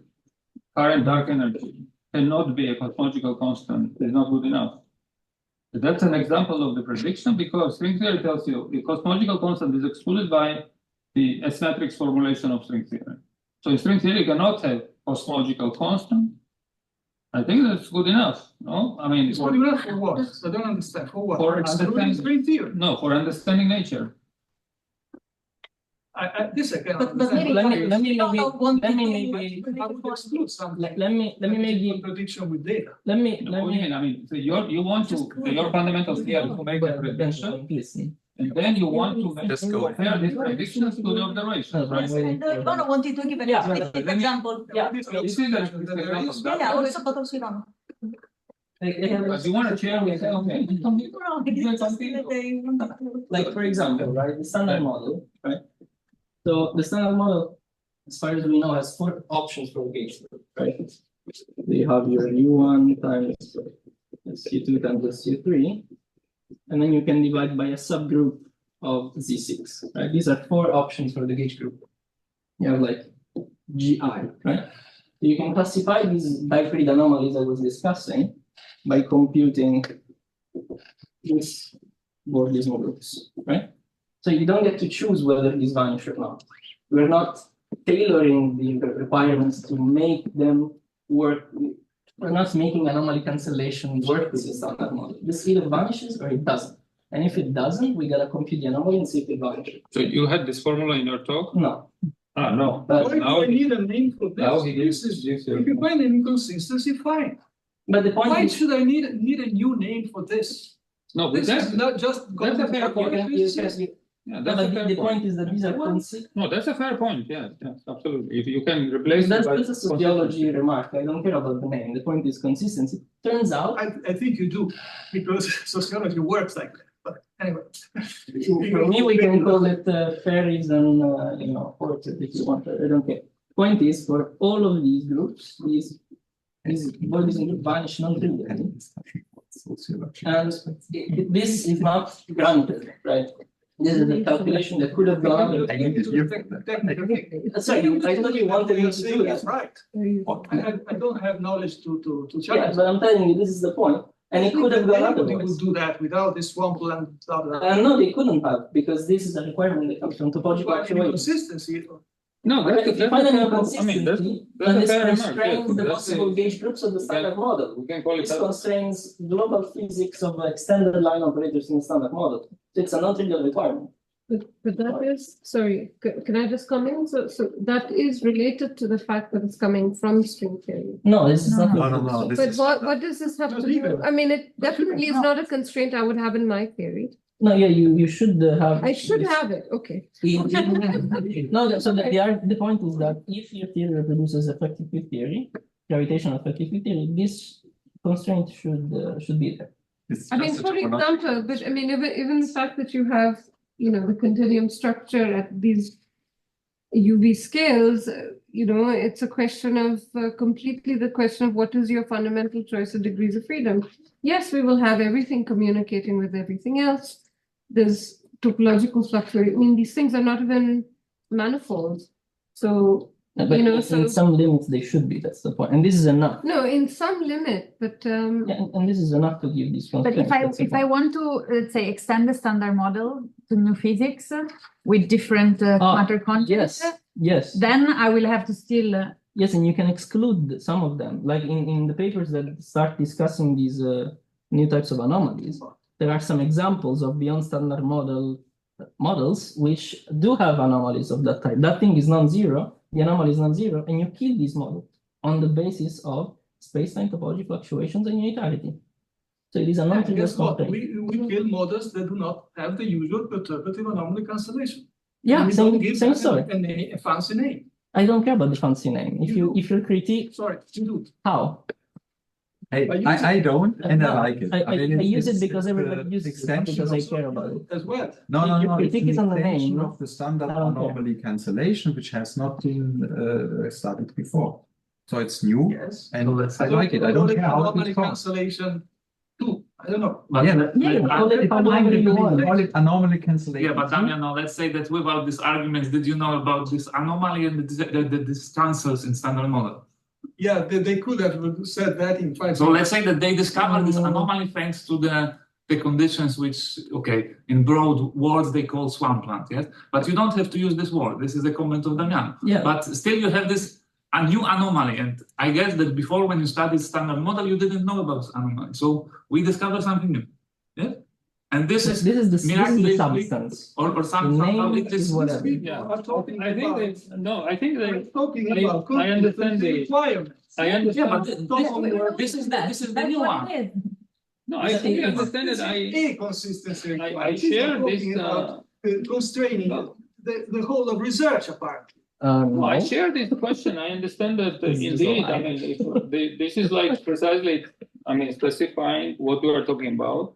current dark energy cannot be a cosmological constant is not good enough? That's an example of the prediction, because string theory tells you the cosmological constant is excluded by the S-matrix formulation of string theory. So in string theory, you cannot have cosmological constant. I think that's good enough. No, I mean, it's good enough for what? I don't understand. For what? For understanding string theory. No, for understanding nature. This I can let me maybe prediction with data. I mean, so you want to your fundamental theory to make a prediction. And then you want to compare these predictions to the observations, right? Ivano wanted to give an example. Yeah, this is an example. Yeah, also, but also Ivano. But you want to share with like, for example, right, the standard model, right? So the standard model, as far as we know, has 4 options for gauge group, right? You have your U1 times C2 times C3. And then you can divide by a subgroup of Z6, right? These are 4 options for the gauge group. You have like GI, right? So you can classify these Diphryd anomalies I was discussing by computing these Bordismo groups, right? So you don't get to choose whether these vanish or not. We're not tailoring the requirements to make them work. We're not making anomaly cancellation work with the standard model. This either vanishes or it doesn't. And if it doesn't, we gotta compute the anomaly and see if it vanishes. So you had this formula in your talk? No. Ah, no. But now I need a name for this. If you find an inconsistency, fine. But the point why is, should I need a new name for this? No, this is not just Yeah, No, that's but a fair the point. point is that these are No, that's a fair point. Yes, yes, absolutely. If you can replace that's it by a sociology remark. I don't care about the name. The point is consistency. Turns out, I think you do, because sociology works like that. But anyway. for me, we can call it fairies and portraits if you want. I don't care. Point is, for all of these groups, these bodies and groups vanish non-trivially. And this is not granted, right? This is the calculation that could have gone. Sorry, I thought you wanted me to do that. Right. I don't have knowledge to Yeah, challenge. but I'm telling you, this is the point. And it could have gone Anybody otherwise. would do that without this swampland. Blah, blah. No, they couldn't have, because this is a requirement that comes from topological actuation. Consistency. No, that's If you find an I mean, inconsistency, that's then a this fair remark. constrains the Yes, possible gauge groups of the standard model. we can call it This that. constrains global physics of extended line operators in the standard model. So it's a non-trivial requirement. But that is, sorry, can I just come in? So that is related to the fact that it's coming from string theory. No, this is not. No. But what does this have to do? I mean, it definitely is not a constraint I would have in my theory. No, yeah, you should have. I should have it, okay. No, so the point is that if your theory reproduces effective field theory, gravitational effective field theory, this constraint should be there. I mean, for example, but I mean, even the fact that you have, the continuum structure at these UV scales, it's a question of completely the question of what is your fundamental choice of degrees of freedom. Yes, we will have everything communicating with everything else. There's topological fluctuation. I mean, these things are not even manifolds. So, But in some limits they should be, that's the point. And this is enough. No, in some limit, but Yeah, and this is enough to give these But constraints. if I want to, let's say, extend the standard model to new physics with different matter contents, yes, then I will have to still. Yes, and you can exclude some of them. Like in the papers that start discussing these new types of anomalies, there are some examples of beyond standard models which do have anomalies of that type. That thing is non-zero, the anomaly is non-zero, and you kill these models on the basis of space-time topology fluctuations and unitarity. So it is a non-trivial constraint. We kill models that do not have the usual perturbative anomaly cancellation. Yeah, we same- don't give same them story. a fancy name. I don't care about the fancy name. If you critique, Sorry, you do. how? I don't, and I like it. I mean, use it it's because everybody the uses it, not extension because I of- care about it. As well. No, You it's critique an it on the extension name. of the standard I don't care. anomaly cancellation, which has not been studied before. So it's new, Yes. and I like it. I don't care how Anomaly it's called. cancellation too. I don't know. Call it however you want. Call it anomaly cancellation. Yeah, but Damian, now let's say that without these arguments, did you know about this anomaly and the transfers in standard model? Yeah, they could have said that in 5 So let's say that they discovered this anomaly thanks to the conditions which, okay, in broad words they call swampland, yes? But you don't have to use this word. This is a comment of Damian. Yeah. But still you have a new anomaly. And I guess that before when you studied standard model, you didn't know about this anomaly. So we discovered something new. Yeah? And this is the miraculously- substance. or The somehow name it is is whatever. Yeah, I think they talking I- about I understand the- requirements. I understand. Yeah, but this is the new one. No, I fully understand it. This is a consistency I requirement. share This is this. talking about, constraining the whole of research apart. No, I No. share this question. I understand that This is indeed. all I mean, this is like precisely. I mean, specifying what we are talking about.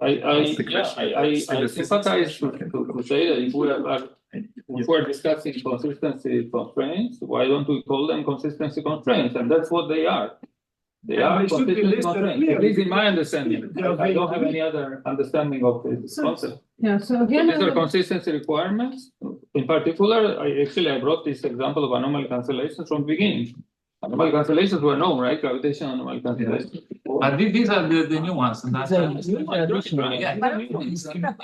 I sympathize to say that if we're discussing consistency constraints, why don't we call them consistency constraints? And that's what they are. They And are they should be consistency listed constraints. clearly. At least in my understanding. I don't have any other understanding of this concept. yeah, so So again, these are consistency requirements. In particular, I brought this example of anomaly cancellations from the beginning. Anomaly cancellations were known, right? Gravitational anomaly cancellations. But these are the new ones. And that's Additional. yeah,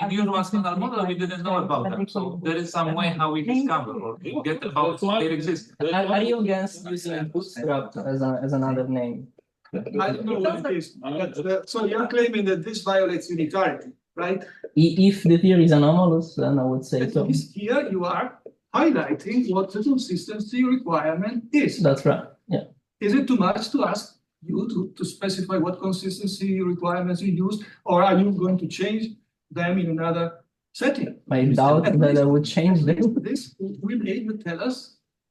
in usual standard model, we didn't know about them. So there is some way how we discover or get about they exist. Are you against using bootstrap as another name? I don't know what it is. But, so you're claiming that this violates unitarity, right? If the theory is anomalous, then I would say At so. least here you are highlighting what the consistency requirement is. That's right. Yeah. Is it too much to ask you to specify what consistency requirements you use, or are you going to change them in another setting. I doubt At that least- I would change at least them. This will be able to tell us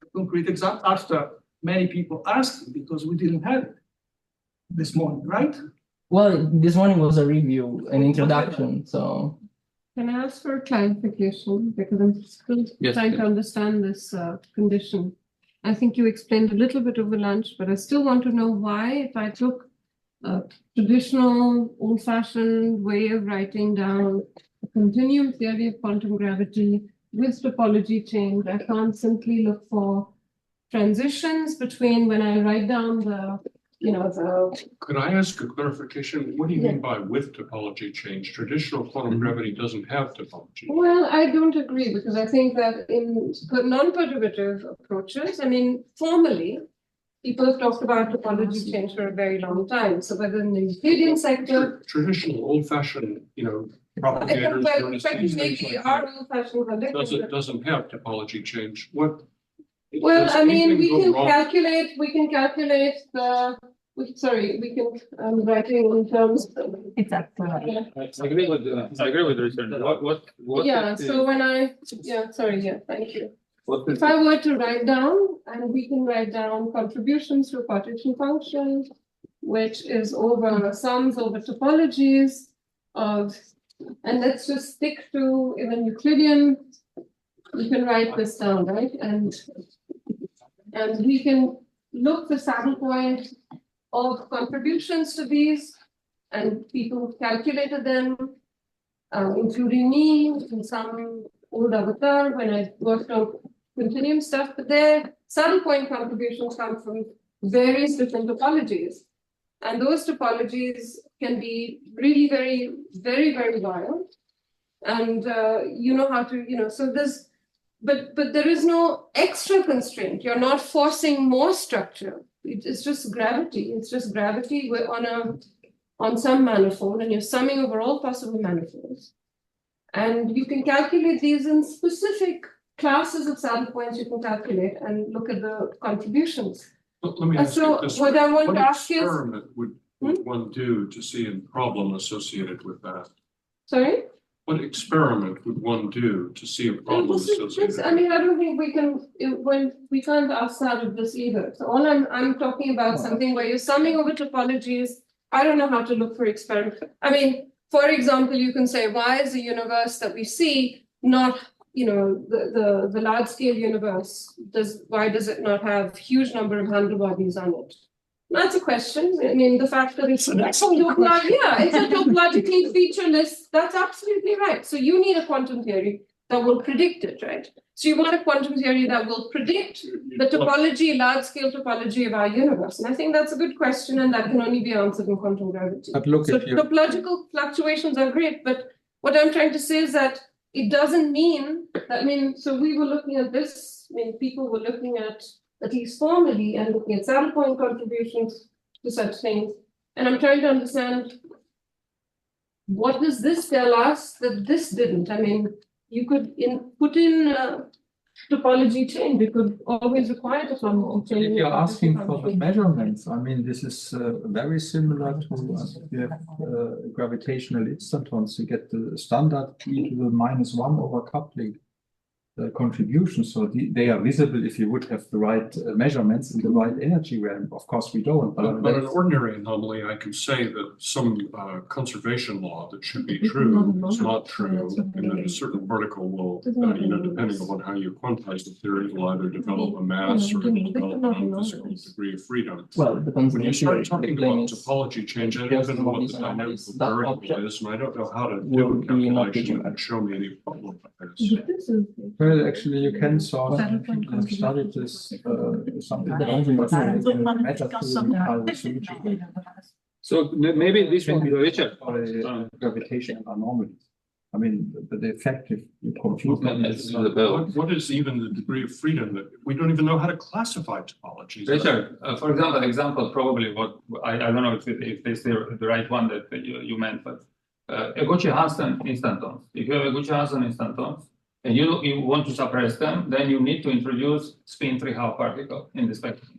a concrete example after many people asked, because we didn't have it this morning, right? Well, this morning was a review, an introduction, so. Can I ask for a clarification? Because I'm still Yes, trying please. to understand this condition. I think you explained a little bit over lunch, but I still want to know why, if I took a traditional, old-fashioned way of writing down a continuum theory of quantum gravity with topology change, I can't simply look for transitions between when I write down the, Could I ask a clarification? What do you Yeah. mean by with topology change? Traditional quantum gravity doesn't have topology. Well, I don't agree, because I think that in non-perturbative approaches, I mean, formally, people have talked about topology change for a very long time. So whether in the Euclidean sector, Traditional old-fashioned, I propagators. think notice that these maybe things like our that. old-fashioned conductor. Doesn't have topology change. What? Well, does I mean, anything we go can wrong? calculate the, sorry, we can, I'm writing in terms. It's actually. I agree with Richard. What Yeah, is so when thank you. what is If I were to write down, and we can write down contributions to a partition function, which is over sums over topologies of, and let's just stick to even Euclidean. We can write this down, right? And we can look the saddle point of contributions to these, and people have calculated them, including me, in some old avatar when I worked on continuum stuff, but their saddle point contributions come from various different topologies. And those topologies can be really very, very, very wild. And you know how to, so there's, but there is no extra constraint. You're not forcing more structure. It's just gravity. It's just gravity on some manifold, and you're summing over all possible manifolds. And you can calculate these in specific classes of saddle points. You can calculate and look at the contributions. Let me ask So you this what way. I want What to ask is, experiment would one do to see a problem associated with that? sorry? What experiment would one do to see a problem associated? I mean, I don't think we can, when we can't ask out of this either. So all I'm talking about something where you're summing over topologies. I don't know how to look for experiment. I mean, for example, you can say, why is the universe that we see not, the large scale universe, why does it not have huge number of handle bodies on it? That's a question. I mean, the fact that it's it's a topologically featureless, that's absolutely right. So you need a quantum theory that will predict it, right? So you want a quantum theory that will predict the topology, large-scale topology of our universe. And I think that's a good question, and that can only be answered in quantum gravity. But look, so if you topological fluctuations are great, but what I'm trying to say is that it doesn't mean that, so we were looking at this, people were looking at least formally, and looking at saddle point contributions to such things. And I'm trying to understand, what does this tell us that this didn't? I mean, you could put in topology change. You could always require topology change. if you're asking for the measurements, I mean, this is very similar to you have gravitational instantons. You get the standard e to the -1 over coupling contribution. So they are visible if you would have the right measurements in the right energy realm. Of course, we don't. But an ordinary anomaly, I can say that some conservation law that should be true is not true, and that a certain particle will, depending on how you quantize the theory, will either develop a mass or it will develop a non-physical degree of freedom. Well, it depends When on you the start theory. talking The claim about is topology change, I don't even know what the dynamical that variable object is, and I don't know how to do a will be not calculation that show me any problem with this. Well, actually, you can solve. People have studied this something. So maybe this will be Richard. Gravitational anomalies. I mean, the effective compute. What is even the degree of freedom that we don't even know how to classify topologies? Richard, for example, probably what I don't know if this is the right one that you meant, but a Gucci-Hansen instantons. If you have a Gucci-Hansen instantons and you want to suppress them, then you need to introduce spin 3-half particle in the spectrum.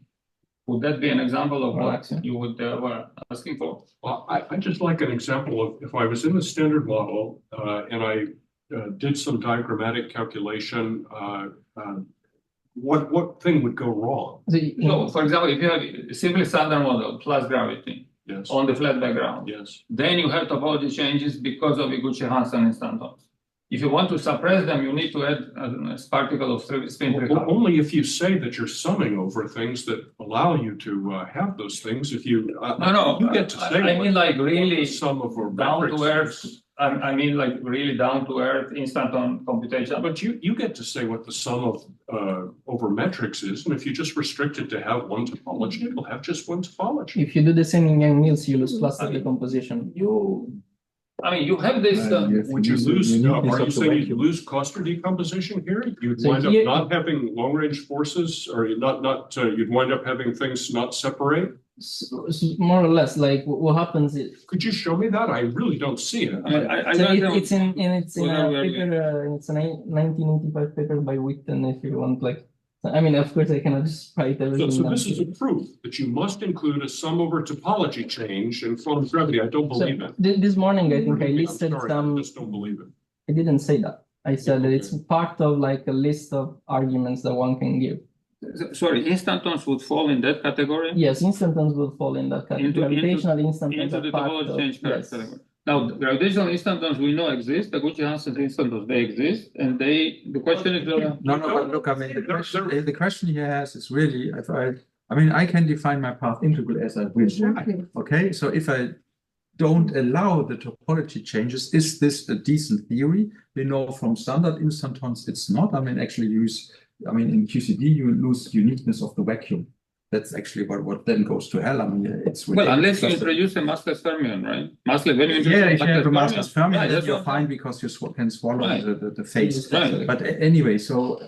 Would that be an example of what you would were asking for? Well, I just like an example of if I was in the standard model and I did some diagrammatic calculation, what thing would go wrong? So, for example, if you have a simply standard model plus gravity Yes. on the flat background, Yes. then you have topology changes because of Iguchi-Hansen instantons. If you want to suppress them, you need to add a particle of spin Only if you say that you're summing over things that allow you to have those things. If you you get to say I mean like really sum of down to earth. I mean like really down to earth instanton computation. But you get to say what the sum of over metrics is, and if you just restrict it to have one topology, it'll have just one topology. If you do the same in Yang-Mills, you lose cluster decomposition. I mean, you have this. Would you lose? Are you saying you lose cluster decomposition here? You'd wind up not having long-range forces, or you'd wind up having things not separate. More or less, like what happens is. Could you show me that? I really don't see it. It's in a paper. It's a 1985 paper by Witten. If you want, like. I mean, of course, I cannot just write everything. So this is a proof that you must include a sum over topology change in quantum gravity. I don't believe it. This morning, I think I listed some. I just don't believe it. I didn't say that. I said that it's part of like a list of arguments that one can give. Sorry, instantons would fall in that category? Yes, instantons would fall in that category. Gravitational instantons into the topology change category. Yes. Now, gravitational instantons we know exist. The Iguchi-Hansen instantons, they exist, and the question is no, but look, I mean, the question he has is really, I mean, I can define my path integral as I wish. Okay, so if I don't allow the topology changes, is this a decent theory? We know from standard instantons it's not. I mean, actually in QCD you lose uniqueness of the vacuum. That's actually what then goes to hell. I mean, it's well, unless you introduce a massless fermion, right? Massless, when you introduce if you have a massless fermion, then you're fine right. because you can swallow the phase. Right. But anyway, so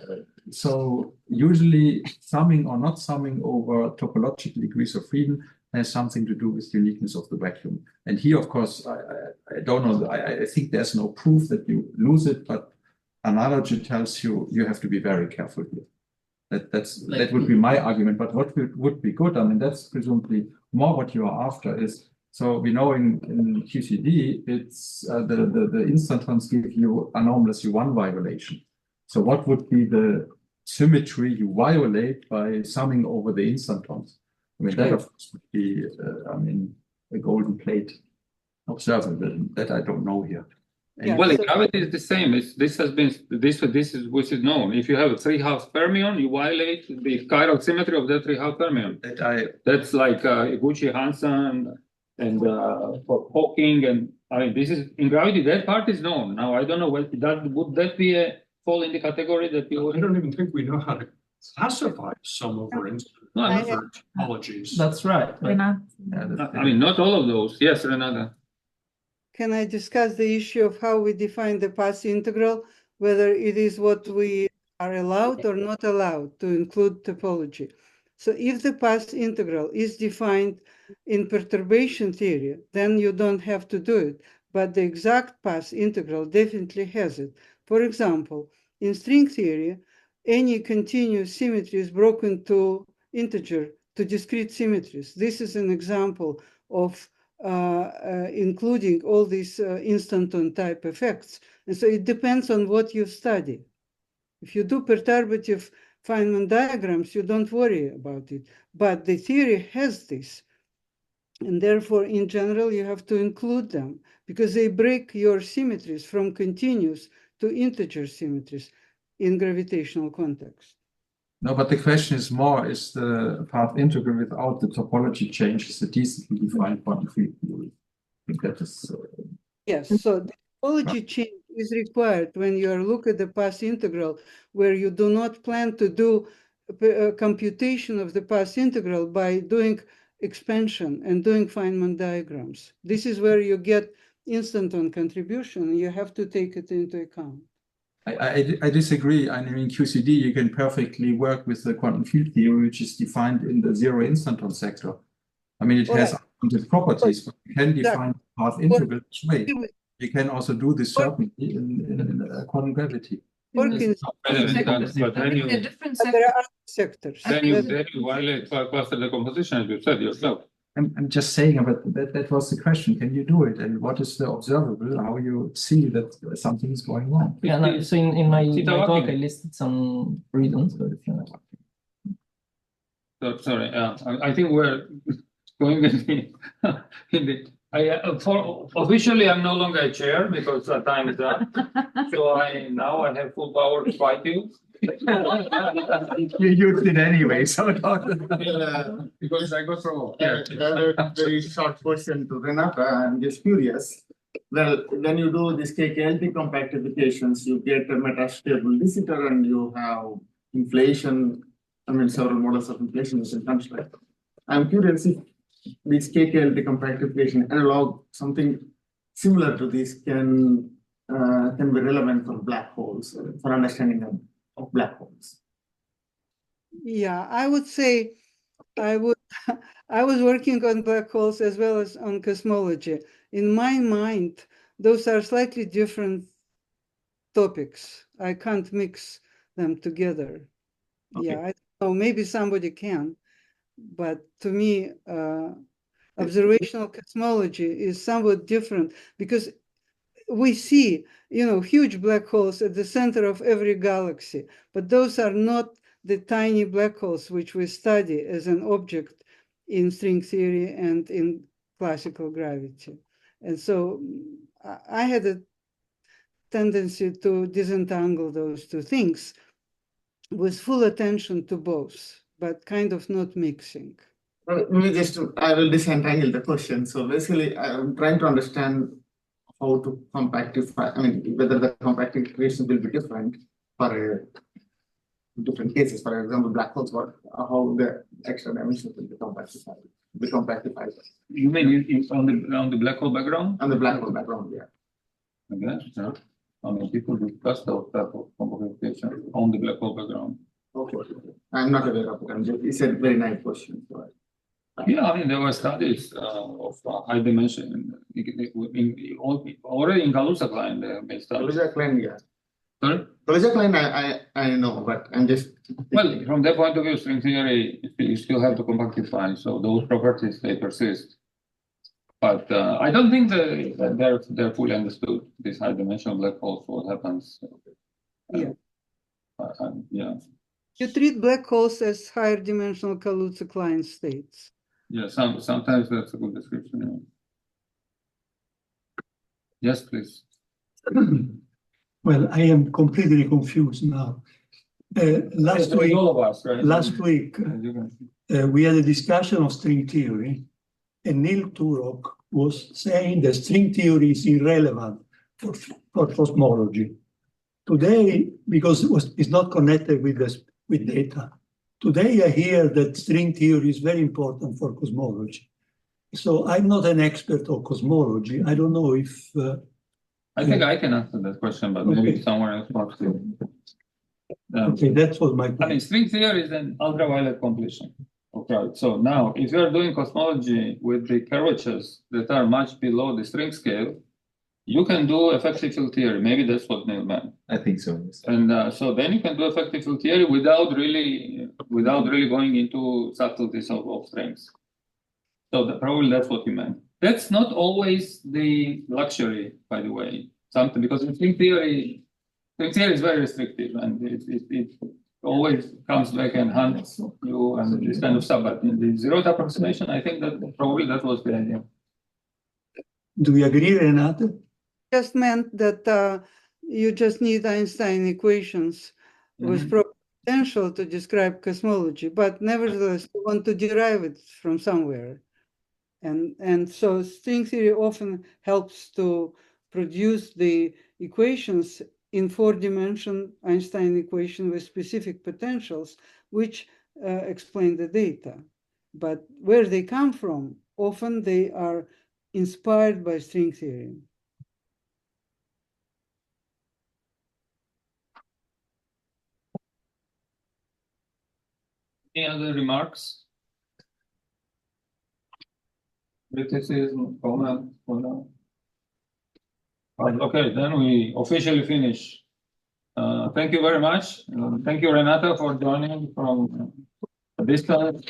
usually summing or not summing over topological degrees of freedom has something to do with uniqueness of the vacuum. And here, of course, I don't know. I think there's no proof that you lose it, but analogy tells you have to be very careful here. That would be my argument, but what would be good, I mean, that's presumably more what you are after is, so we know in QCD, it's the instantons give you anomalously one violation. So what would be the symmetry you violate by summing over the instantons? I mean, that of course would be, a golden plate observable, that I don't know here. Well, in gravity is the same. This is which is known. If you have a 3/2 fermion, you violate the chiral symmetry of that 3/2 fermion. That's like Iguchi-Hansen and for Hawking, and I mean this is in gravity. That part is known. Now I don't know would that be a fall in the category that you? I don't even think we know how to classify sum over topologies. That's right. Renata. I mean, not all of those. Yes, Renata. Can I discuss the issue of how we define the path integral, whether it is what we are allowed or not allowed to include topology? So if the path integral is defined in perturbation theory, then you don't have to do it, but the exact path integral definitely has it. For example, in string theory, any continuous symmetry is broken to discrete symmetries. This is an example of including all these instanton type effects. And so it depends on what you study. If you do perturbative Feynman diagrams, you don't worry about it. But the theory has this. And therefore, in general, you have to include them because they break your symmetries from continuous to integer symmetries in gravitational context. No, but the question is more, is the path integral without the topology changes a decently defined quantum field theory? I think that is... Yes, so the topology change is required when you look at the path integral, where you do not plan to do a computation of the path integral by doing expansion and doing Feynman diagrams. This is where you get instanton contribution, and you have to take it into account. I disagree. I mean, in QCD, you can perfectly work with the quantum field theory, which is defined in the zero instanton sector. I mean, it has unbounded properties, but you can define path integral this way. You can also do this certainly in quantum gravity. But then you There are other sectors. Then you violate cluster decomposition, as you said yourself. I'm just saying, but that was the question. Can you do it? And what is the observable? How you see that something is going on? Yeah, no, so in my talk, I listed some reasons. But if you sorry, I think we're going in officially, I'm no longer a chair because the time is up. So now I have full power to fight you. You used it anyway, so because I go through. A very short question to Renata. I'm just curious. Well, when you do these KKLT compactifications, you get a metastable disitor and you have inflation. I mean, several models of inflation you can construct. I'm curious if this KKLT compactification analog, something similar to this, can be relevant for black holes, for understanding of black holes. Yeah, I would say I was working on black holes as well as on cosmology. In my mind, those are slightly different topics. I can't mix them together. Okay. Yeah, I don't know, maybe somebody can, but to me, observational cosmology is somewhat different because we see, huge black holes at the center of every galaxy, but those are not the tiny black holes which we study as an object in string theory and in classical gravity. And so I had a tendency to disentangle those two things with full attention to both, but kind of not mixing. I will disentangle the question. So basically, I'm trying to understand how to compactify, whether the compactification will be different for different cases. For example, black holes, how the extra dimensions will be compactified. You mean on the black hole background? On the black hole background, yeah. Okay, sure. People discuss those type of compactification on the black hole background. Okay. I'm not aware of it. It's a very nice question. Yeah, there were studies of high dimension already in Kallosh line. Kallosh line, yeah. Sorry? Kallosh line, I know, but I'm just. Well, from that point of view, string theory, you still have to compactify, so those properties they persist. But I don't think that they're fully understood. This high dimensional black holes, what happens? Yeah. Yeah. You treat black holes as higher dimensional Kallosh states. Yeah, sometimes that's a good description. Yeah. Yes, please. Well, I am completely confused now. Last week, all of us, right? We had a discussion of string theory, and Neil Turok was saying that string theory is irrelevant for cosmology. Today, because it's not connected with data. Today, I hear that string theory is very important for cosmology. So I'm not an expert of cosmology. I don't know if... I think I can answer that question, but maybe someone else wants to. Okay, that was my question. String theory is an ultraviolet completion. Okay, so now if you are doing cosmology with the curvatures that are much below the string scale, you can do effective field theory. Maybe that's what Neil meant. I think so. Yes. And so then you can do effective field theory without really going into subtleties of strings. So probably that's what he meant. That's not always the luxury, by the way. Something because in string theory is very restrictive, and it always comes back and hunts you and this kind of stuff. But in the zeroth approximation, I think that probably that was the idea. Do we agree, Renata? Just meant that you just need Einstein equations with proper potential to describe cosmology, but nevertheless you want to derive it from somewhere. And so string theory often helps to produce the equations in 4-dimension Einstein equation with specific potentials, which explain the data. But where they come from, often they are inspired by string theory. Any other remarks? Criticism, comment? Okay, then we officially finish. Thank you very much. Thank you, Renata, for joining from a distance.